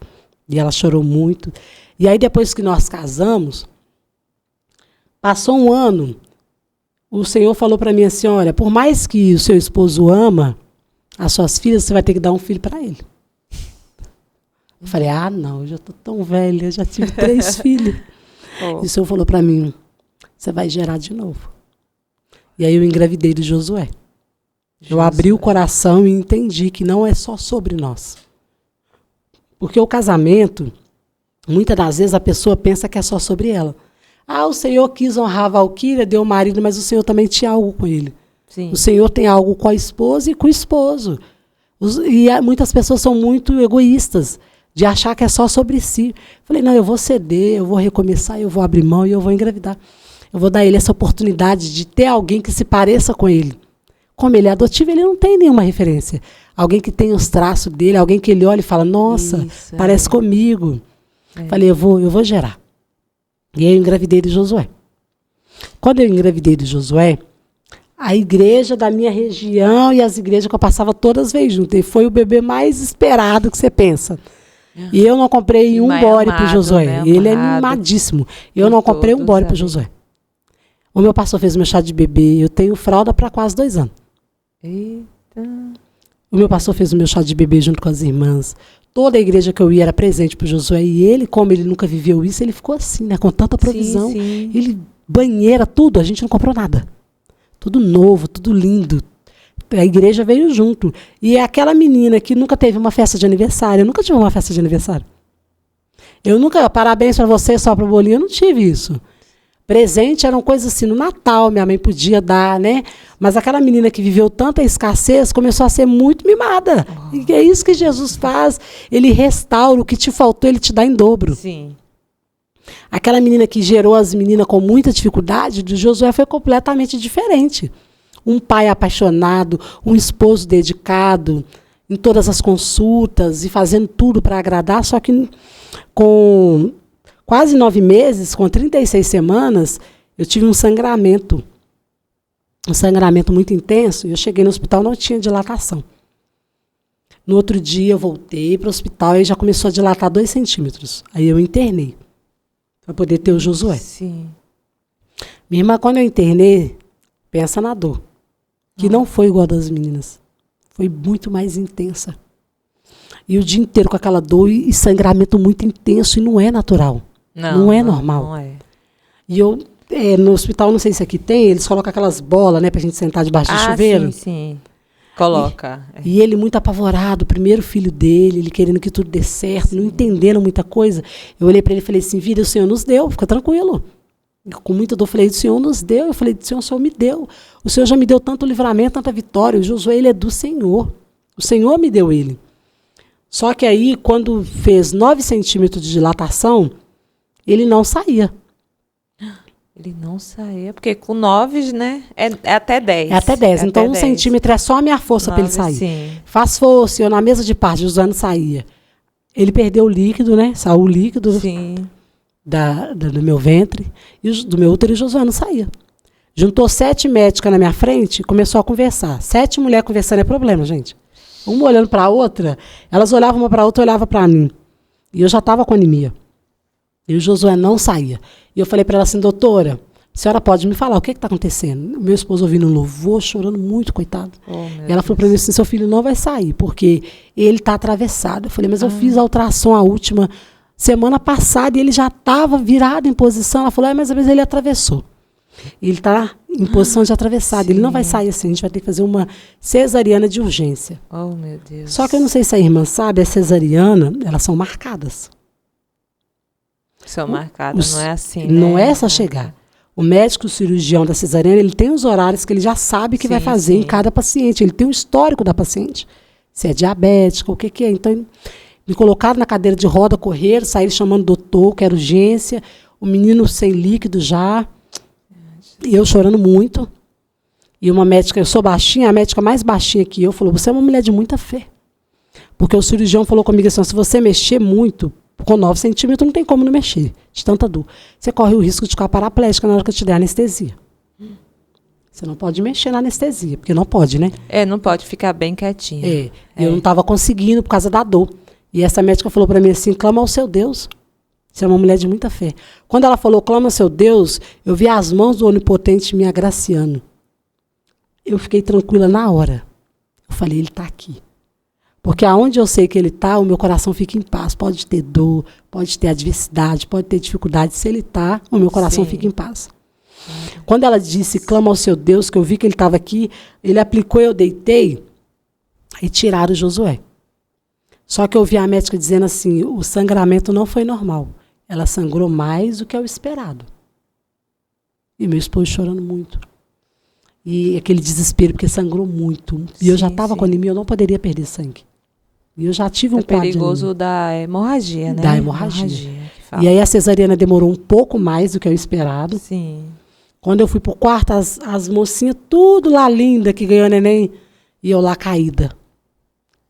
E ela chorou muito. E aí, depois que nós casamos, passou um ano, o Senhor falou para mim assim, olha, por mais que o seu esposo ama as suas filhas, você vai ter que dar um filho para ele. Eu falei, não, eu já estou tão velha, eu já tive 3 filhos. E o Senhor falou para mim, você vai gerar de novo. E aí eu engravidei de Josué. Eu abri o coração e entendi que não é só sobre nós. Porque o casamento, muitas das vezes a pessoa pensa que é só sobre ela. O Senhor quis honrar a Valquíria, deu o marido, mas o Senhor também tinha algo com ele. Sim. O Senhor tem algo com a esposa e com o esposo. Muitas pessoas são muito egoístas, de achar que é só sobre si. Falei, não, eu vou ceder, eu vou recomeçar, eu vou abrir mão e eu vou engravidar. Eu vou dar a ele essa oportunidade de ter alguém que se pareça com ele. Como ele é adotivo, ele não tem nenhuma referência. Alguém que tem os traços dele, alguém que ele olha e fala, nossa, parece comigo. Falei, eu vou gerar. E aí eu engravidei de Josué. Quando eu engravidei do Josué, a igreja da minha região e as igrejas que eu passava todas veio junto. E foi o bebê mais esperado que você pensa. E eu não comprei um body pro Josué. Né? Ele é mimadíssimo. Eu não comprei um body pro Josué. O meu pastor fez o meu chá de bebê. Eu tenho fralda para quase 2 anos. Eita. O meu pastor fez o meu chá de bebê junto com as irmãs. Toda a igreja que eu ia era presente pro Josué. E ele, como ele nunca viveu isso, ele ficou assim, né? Com tanta provisão. Sim. Ele, banheira, tudo. A gente não comprou nada. Tudo novo, tudo lindo. A igreja veio junto. E é aquela menina que nunca teve uma festa de aniversário. Eu nunca tive uma festa de aniversário. Eu nunca, parabéns para você, só para o bolinho. Eu não tive isso. Presente eram coisas assim, no Natal, minha mãe podia dar, né? Mas aquela menina que viveu tanta escassez começou a ser muito mimada. E é isso que Jesus faz. Ele restaura o que te faltou, ele te dá em dobro. Sim. Aquela menina que gerou as meninas com muita dificuldade, de Josué foi completamente diferente. Um pai apaixonado, um esposo dedicado, em todas as consultas e fazendo tudo para agradar, só que com quase 9 meses, com 36 semanas, eu tive um sangramento muito intenso, e eu cheguei no hospital, não tinha dilatação. No outro dia eu voltei para o hospital e já começou a dilatar 2 centímetros. Aí eu internei, para poder ter o Josué. Sim. Minha irmã, quando eu internei, pensa na dor. Que não foi igual a das meninas. Foi muito mais intensa. E o dia inteiro com aquela dor e sangramento muito intenso. E não é natural. Não é normal. Não é. E eu, no hospital, não sei se aqui tem, eles colocam aquelas bolas, né, pra gente sentar debaixo do chuveiro. Sim. Coloca. E ele muito apavorado, o primeiro filho dele, ele querendo que tudo dê certo, não entendendo muita coisa. Eu olhei para ele e falei assim, vida, o Senhor nos deu, fica tranquilo. Com muita dor, eu falei, o Senhor nos deu. Eu falei, o Senhor me deu. O Senhor já me deu tanto livramento, tanta vitória. O Josué, ele é do Senhor. O Senhor me deu ele. Só que aí, quando fez 9 centímetros de dilatação, ele não saía. Ele não saía, porque com 9, né, é até 10. É até 10. Então, até 1 10. centímetro é só a minha força para ele sair. Sim. Faz força, eu na mesa de parto, o Josué não saía. Ele perdeu o líquido, né? Saiu o líquido. Sim. Do meu ventre, e do meu útero, e Josué não saía. Juntou 7 médicas na minha frente e começou a conversar. 7 mulheres conversando é problema, gente. Uma olhando para a outra, elas olhavam uma para a outra, olhavam para mim. E eu já estava com anemia. E o Josué não saía. E eu falei para ela assim, doutora, a senhora pode me falar o que está acontecendo? Meu esposo ouvindo um louvor, chorando muito, coitado. E ela falou para mim assim, seu filho não vai sair, porque ele está atravessado. Eu falei, mas eu fiz a ultrassom, a última semana passada, e ele já estava virado em posição. Ela falou, mas às vezes ele atravessou. Ele está em posição de atravessado. Ele não vai sair assim, a gente vai ter que fazer uma cesariana de urgência. Oh, meu Deus. Só que eu não sei se a irmã sabe, a cesariana, elas são marcadas. São marcadas, não é assim, Não né? é só chegar. O médico, o cirurgião da cesariana, ele tem os horários que ele já sabe que vai fazer em cada paciente. Ele tem o histórico da paciente. Se é diabética, o que é. Então, me colocaram na cadeira de roda, correram, saíram chamando o doutor, que era urgência. O menino sem líquido já. E eu chorando muito. E uma médica, eu sou baixinha, a médica mais baixinha que eu, falou, você é uma mulher de muita fé. Porque o cirurgião falou comigo assim, se você mexer muito, com 9 centímetros não tem como não mexer, de tanta dor. Você corre o risco de ficar paraplégica na hora que eu te der anestesia. Você não pode mexer na anestesia, porque não pode, né? Não pode ficar bem quietinha. Eu não estava conseguindo por causa da dor. E essa médica falou para mim assim, clama ao seu Deus. Você é uma mulher de muita fé. Quando ela falou, clama ao seu Deus, eu vi as mãos do Onipotente me agraciando. Eu fiquei tranquila na hora. Eu falei, ele está aqui. Porque aonde eu sei que ele está, o meu coração fica em paz. Pode ter dor, pode ter adversidade, pode ter dificuldade. Se ele está, o meu coração fica em paz. Quando ela disse, clama ao seu Deus, que eu vi que ele estava aqui, ele aplicou, eu deitei, e tiraram o Josué. Só que eu ouvi a médica dizendo assim, o sangramento não foi normal. Ela sangrou mais do que é o esperado. E meu esposo chorando muito. E aquele desespero, porque sangrou muito. E eu já estava com anemia, eu não poderia perder sangue. E eu já tive um quadro. É perigoso da hemorragia, né? Da hemorragia. E aí a cesariana demorou um pouco mais do que eu esperado. Sim. Quando eu fui pro quarto, as mocinhas, tudo lá linda, que ganhou neném, e eu lá caída.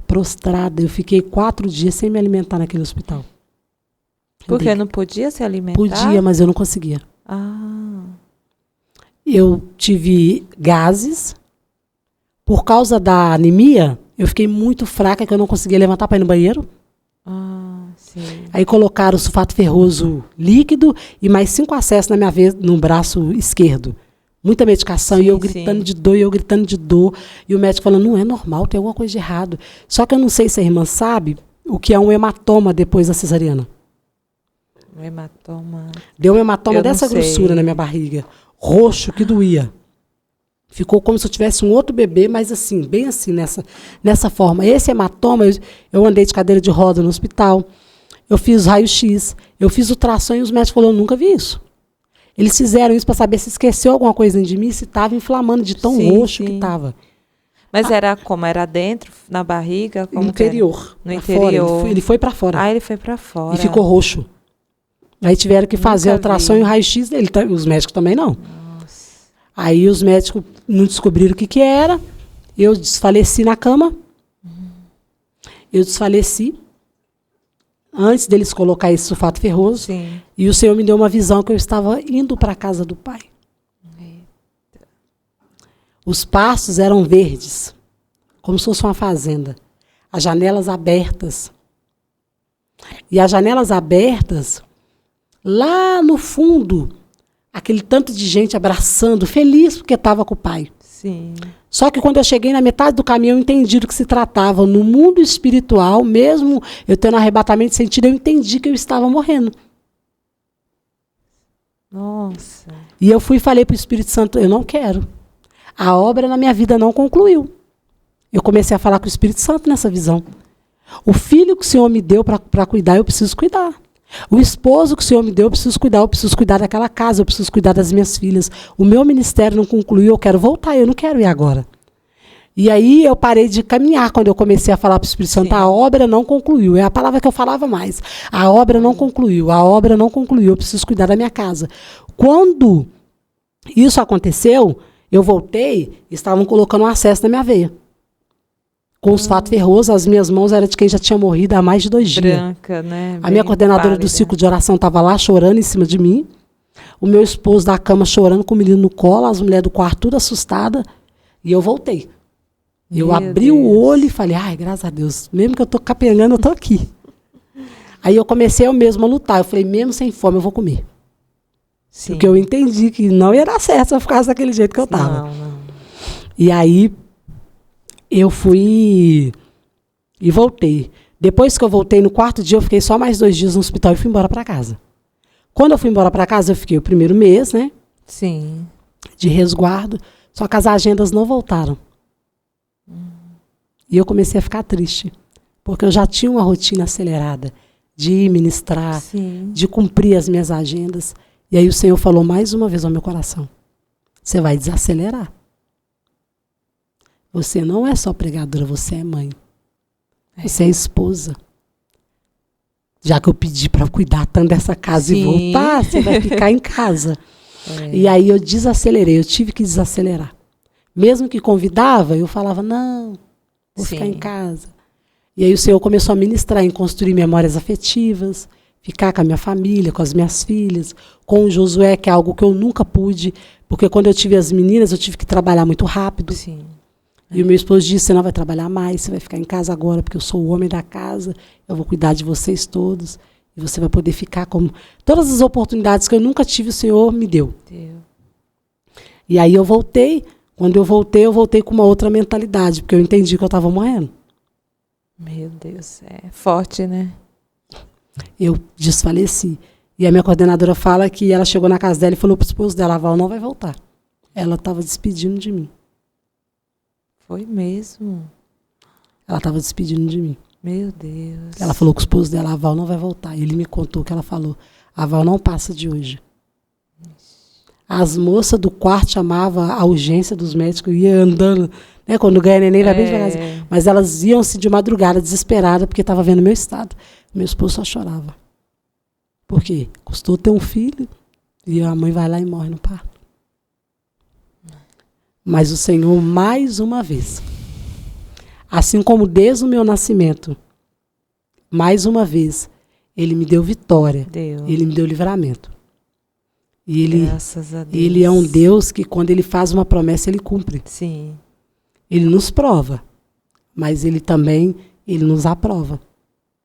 Prostrada. Eu fiquei 4 dias sem me alimentar naquele hospital. Porque não podia se alimentar? Podia, mas eu não conseguia. Eu tive gases. Por causa da anemia, eu fiquei muito fraca, que eu não conseguia levantar para ir no banheiro. Sim. Aí colocaram sulfato ferroso líquido e mais 5 acessos na minha veia, no braço esquerdo. Muita medicação, Sim, e eu gritando de dor, e eu gritando de dor. E o médico falando, não é normal, tem alguma coisa de errado. Só que eu não sei se a irmã sabe o que é um hematoma depois da cesariana. Um hematoma. Deu um hematoma Eu dessa não sei. grossura na minha barriga. Roxo, que doía. Ficou como se eu tivesse um outro bebê, mas assim, bem assim, nessa forma. Esse hematoma, eu andei de cadeira de roda no hospital. Eu fiz raio-x. Eu fiz ultrassom e os médicos falaram, eu nunca vi isso. Eles fizeram isso para saber se esqueceu alguma coisa de mim, se estava inflamando de tão roxo que estava. Mas era como? Era dentro, na barriga? Como No interior. No interior. Fora. Ele foi para fora. Ele foi para fora. E ficou roxo. Aí tiveram que fazer a ultrassom e o raio-x dele. Os médicos também não. Nossa. Aí os médicos não descobriram o que era. Eu desfaleci na cama. Eu desfaleci. Antes deles colocar esse sulfato ferroso. Sim. E o Senhor me deu uma visão que eu estava indo para a casa do Pai. Eita. Os pastos eram verdes, como se fosse uma fazenda. As janelas abertas. E as janelas abertas, lá no fundo, aquele tanto de gente abraçando, feliz porque estava com o Pai. Sim. Só que quando eu cheguei na metade do caminho, eu entendi do que se tratava. No mundo espiritual, mesmo eu tendo arrebatamento de sentido, eu entendi que eu estava morrendo. Nossa. E eu fui e falei para o Espírito Santo, eu não quero. A obra na minha vida não concluiu. Eu comecei a falar com o Espírito Santo nessa visão. O filho que o Senhor me deu para cuidar, eu preciso cuidar. O esposo que o Senhor me deu, eu preciso cuidar daquela casa, eu preciso cuidar das minhas filhas. O meu ministério não concluiu, eu quero voltar, eu não quero ir agora. E aí eu parei de caminhar quando eu comecei a falar para o Espírito Santo, a obra não concluiu. É a palavra que eu falava mais. A obra não concluiu, eu preciso cuidar da minha casa. Quando isso aconteceu, eu voltei, estavam colocando um acesso na minha veia. Com os fatos ferrosos, as minhas mãos eram de quem já tinha morrido há mais de 2 dias. Branca, né? A minha coordenadora do ciclo de oração estava lá chorando em cima de mim. O meu esposo da cama chorando com o menino no colo, as mulheres do quarto tudo assustadas. E eu voltei. Eu abri o olho e falei, ai, graças a Deus, mesmo que eu estou capengando, eu estou aqui. Aí eu comecei eu mesmo a lutar. Eu falei, mesmo sem fome, eu vou comer. Sim. Porque eu entendi que não ia dar certo se eu ficasse daquele jeito que eu estava. Não. E aí eu fui e voltei. Depois que eu voltei, no 4º dia, eu fiquei só mais 2 dias no hospital e fui embora para casa. Quando eu fui embora para casa, eu fiquei o primeiro mês, né? Sim. De resguardo. Só que as agendas não voltaram. E eu comecei a ficar triste. Porque eu já tinha uma rotina acelerada de ir ministrar, de cumprir as minhas agendas. E aí o Senhor falou mais uma vez ao meu coração. Você vai desacelerar. Você não é só pregadora, você é mãe. Você é esposa. Já que eu pedi para cuidar tanto dessa casa e voltar, você vai ficar em casa. E aí eu desacelerei, eu tive que desacelerar. Mesmo que convidava, eu falava, não, vou ficar em casa. E aí o Senhor começou a ministrar em construir memórias afetivas, ficar com a minha família, com as minhas filhas, com o Josué, que é algo que eu nunca pude, porque quando eu tive as meninas, eu tive que trabalhar muito rápido. E o meu esposo disse, você não vai trabalhar mais, você vai ficar em casa agora, porque eu sou o homem da casa, eu vou cuidar de vocês todos, e você vai poder ficar como... Todas as oportunidades que eu nunca tive, o Senhor me deu. E aí eu voltei. Quando eu voltei com uma outra mentalidade, porque eu entendi que eu estava morrendo. Meu Deus, é forte, né? Eu desfaleci. E a minha coordenadora fala que ela chegou na casa dela e falou para o esposo dela, a Val não vai voltar. Ela estava despedindo de mim. Foi mesmo? Ela estava despedindo de mim. Meu Deus. Ela falou com o esposo dela, a Val não vai voltar. E ele me contou que ela falou, a Val não passa de hoje. As moças do quarto chamavam a urgência dos médicos, ia andando, né, quando ganha neném, vai bem devagarzinho. Mas elas iam-se de madrugada, desesperadas, porque estava vendo o meu estado. Meu esposo só chorava. Por quê? Custou ter um filho, e a mãe vai lá e morre no parto. Mas o Senhor, mais uma vez, assim como desde o meu nascimento, mais uma vez, Ele me deu vitória, Ele me deu livramento. E Graças a Deus. Ele é um Deus que, quando Ele faz uma promessa, Ele cumpre. Sim. Ele nos prova, mas Ele também, Ele nos aprova.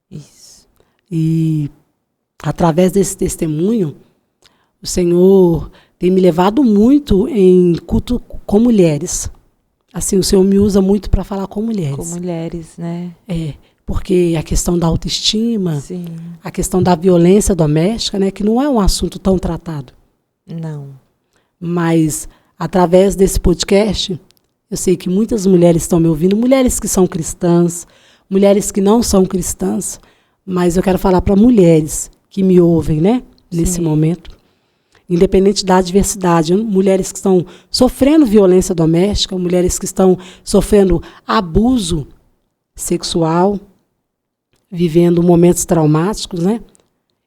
Isso. E, através desse testemunho, o Senhor tem me levado muito em culto com mulheres. Assim, o Senhor me usa muito para falar com mulheres. Com mulheres, né? Porque a questão da autoestima, Sim. a questão da violência doméstica, né, que não é um assunto tão tratado. Não. Mas, através desse podcast, eu sei que muitas mulheres estão me ouvindo, mulheres que são cristãs, mulheres que não são cristãs, mas eu quero falar para mulheres que me ouvem, né, nesse momento, independente da adversidade, mulheres que estão sofrendo violência doméstica, mulheres que estão sofrendo abuso sexual, vivendo momentos traumáticos, né,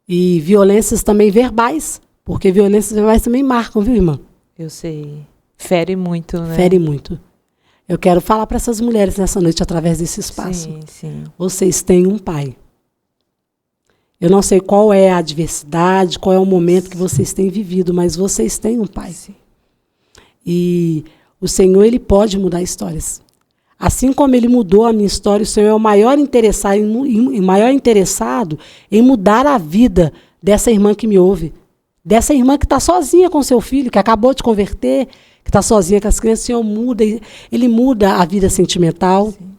e violências também verbais, porque violências verbais também marcam, viu, irmã? Eu sei. Fere muito, né? Fere muito. Eu quero falar para essas mulheres nessa noite, através desse espaço. Sim, sim. Vocês têm um pai. Eu não sei qual é a adversidade, qual é o momento que vocês têm vivido, mas vocês têm um pai. Sim. E o Senhor, Ele pode mudar histórias. Assim como Ele mudou a minha história, o Senhor é o maior interessado em mudar a vida dessa irmã que me ouve. Dessa irmã que está sozinha com seu filho, que acabou de converter, que está sozinha com as crianças. O Senhor muda, Ele muda a vida sentimental. Sim.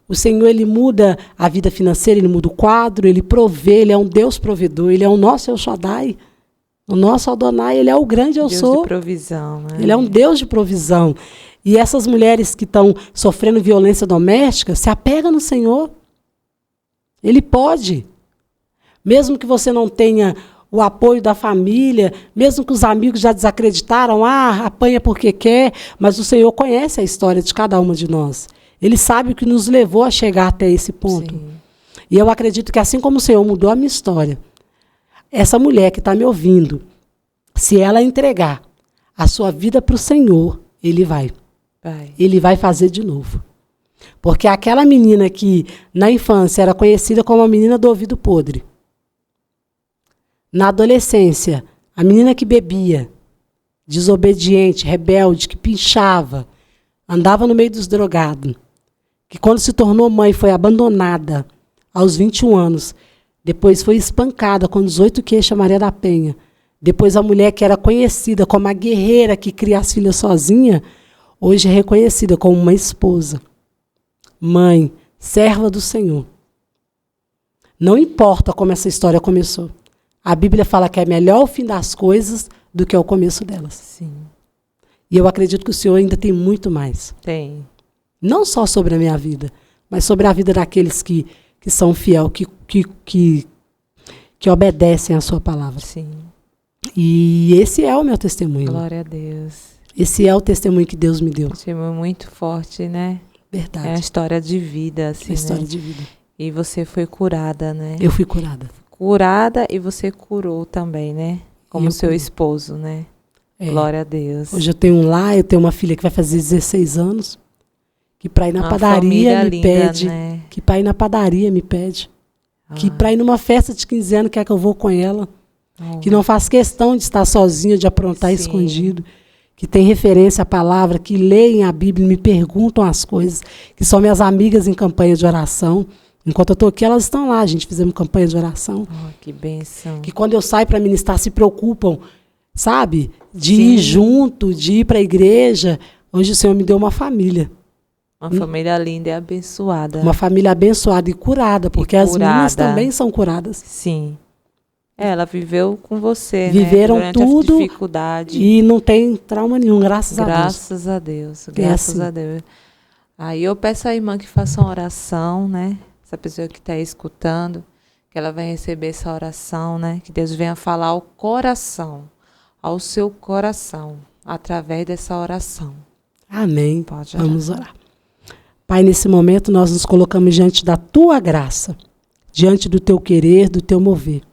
O Senhor, Ele muda a vida financeira, Ele muda o quadro, Ele provê, Ele é um Deus provedor, Ele é o nosso El Shaddai, o nosso Adonai, Ele é o grande Eu Sou. Deus de provisão, né? Ele é um Deus de provisão. E essas mulheres que estão sofrendo violência doméstica, se apegam no Senhor. Ele pode. Mesmo que você não tenha o apoio da família, mesmo que os amigos já desacreditaram, apanha porque quer, mas o Senhor conhece a história de cada uma de nós. Ele sabe o que nos levou a chegar até esse ponto. Sim. E eu acredito que assim como o Senhor mudou a minha história, essa mulher que está me ouvindo, se ela entregar a sua vida para o Senhor, Ele vai. Ele vai fazer de novo. Porque aquela menina que na infância era conhecida como a menina do ouvido podre, na adolescência, a menina que bebia, desobediente, rebelde, que pinchava, andava no meio dos drogados, que quando se tornou mãe foi abandonada aos 21 anos, depois foi espancada com 18 queixas Maria da Penha, depois a mulher que era conhecida como a guerreira que cria as filhas sozinha, hoje é reconhecida como uma esposa, mãe, serva do Senhor. Não importa como essa história começou. A Bíblia fala que é melhor o fim das coisas do que o começo delas. Sim. E eu acredito que o Senhor ainda tem muito mais. Tem. Não só sobre a minha vida, mas sobre a vida daqueles que são fiel, que obedecem à sua palavra. Sim. E esse é o meu testemunho. Glória a Deus. Esse é o testemunho que Deus me deu. Um testemunho muito forte, né? Verdade. É uma história de vida, assim, uma história, né? de vida. E você foi curada, né? Eu fui curada. Curada e você curou também, né? Como seu esposo, né? Glória a Deus. Hoje eu tenho um lar, eu tenho uma filha que vai fazer 16 anos, que para ir na padaria me pede, né? Que para ir na padaria me pede, que para ir numa festa de 15 anos quer que eu vou com ela, que não faz questão de estar sozinha, de aprontar escondido, que tem referência à palavra, que leem a Bíblia, me perguntam as coisas, que são minhas amigas em campanha de oração. Enquanto eu estou aqui, elas estão lá, a gente fizemos campanha de oração. Que bênção. Que quando eu saio para ministrar, se preocupam, sabe? De ir junto, de ir para a igreja. Hoje o Senhor me deu uma família. Uma família linda e abençoada. Uma família abençoada e curada, porque as meninas também são curadas. Sim. Ela viveu com você, viveram, né? Tudo a dificuldade. E não tem trauma nenhum, graças a Deus. Graças a Deus. Graças a Deus. Aí eu peço à irmã que faça uma oração, né? Essa pessoa que está escutando, que ela vai receber essa oração, né? Que Deus venha falar ao coração, ao seu coração, através dessa oração. Amém. Vamos orar. Pai, nesse momento nós nos colocamos diante da Tua graça, diante do Teu querer, do Teu mover.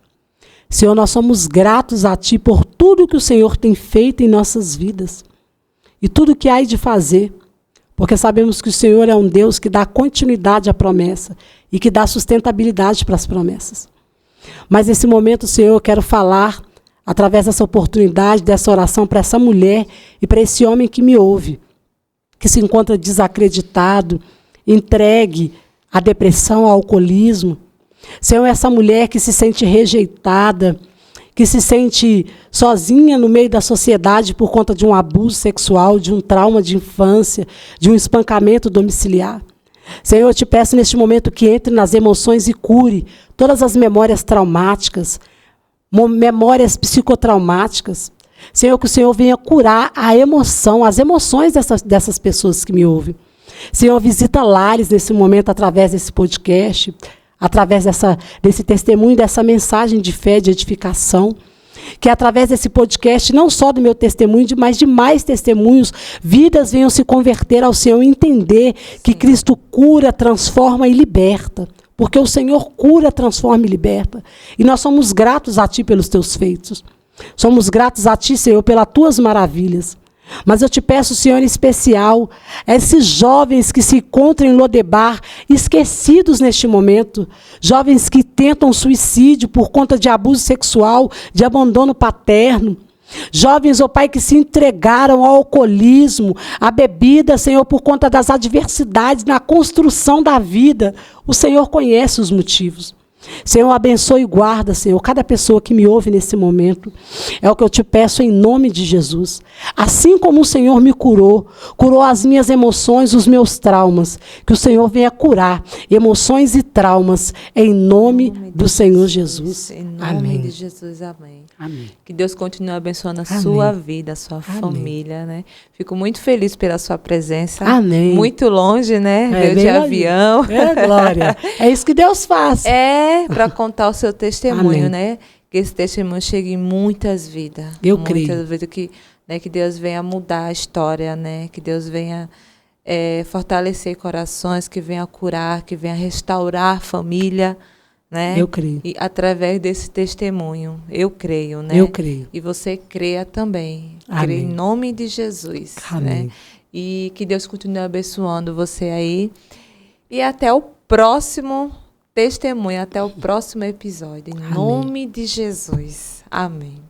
Senhor, nós somos gratos a Ti por tudo que o Senhor tem feito em nossas vidas e tudo que há de fazer. Porque sabemos que o Senhor é um Deus que dá continuidade à promessa e que dá sustentabilidade para as promessas. Mas nesse momento, Senhor, eu quero falar através dessa oportunidade, dessa oração para essa mulher e para esse homem que me ouve, que se encontra desacreditado, entregue à depressão, ao alcoolismo. Senhor, essa mulher que se sente rejeitada, que se sente sozinha no meio da sociedade por conta de um abuso sexual, de um trauma de infância, de um espancamento domiciliar. Senhor, eu te peço neste momento que entre nas emoções e cure todas as memórias traumáticas, memórias psicotraumáticas. Senhor, que o Senhor venha curar a emoção, as emoções dessas pessoas que me ouvem. Senhor, visita lares nesse momento através desse podcast, através desse testemunho, dessa mensagem de fé, de edificação. Que através desse podcast, não só do meu testemunho, mas de mais testemunhos, vidas venham se converter ao Senhor e entender que Cristo cura, transforma e liberta. Porque o Senhor cura, transforma e liberta. E nós somos gratos a Ti pelos Teus feitos. Somos gratos a Ti, Senhor, pelas Tuas maravilhas. Mas eu te peço, Senhor, em especial, esses jovens que se encontram em Lodebar, esquecidos neste momento, jovens que tentam suicídio por conta de abuso sexual, de abandono paterno, jovens, ó Pai, que se entregaram ao alcoolismo, à bebida, Senhor, por conta das adversidades na construção da vida. O Senhor conhece os motivos. Senhor, abençoe e guarda, Senhor, cada pessoa que me ouve nesse momento. É o que eu te peço em nome de Jesus. Assim como o Senhor me curou as minhas emoções, os meus traumas, que o Senhor venha curar emoções e traumas em nome do Senhor Jesus. Em nome de Jesus, amém. Amém. Que Deus continue abençoando a sua vida, a sua família, né? Fico muito feliz pela sua presença. Amém. Muito longe, né? Veio de avião. É, glória. É isso que Deus faz. Para contar o seu testemunho, Amém. né? Que esse testemunho chegue em muitas vidas. Eu muitas creio. Vidas que Deus venha mudar a história, né? Que Deus venha fortalecer corações, que venha curar, que venha restaurar a família, né? Eu creio. E através desse testemunho, eu creio, né? Eu creio. E você creia também. Amém. Creia em nome de Jesus, Amém. né? E que Deus continue abençoando você aí. E até o próximo testemunho, até o próximo episódio. Em nome de Jesus. Amém.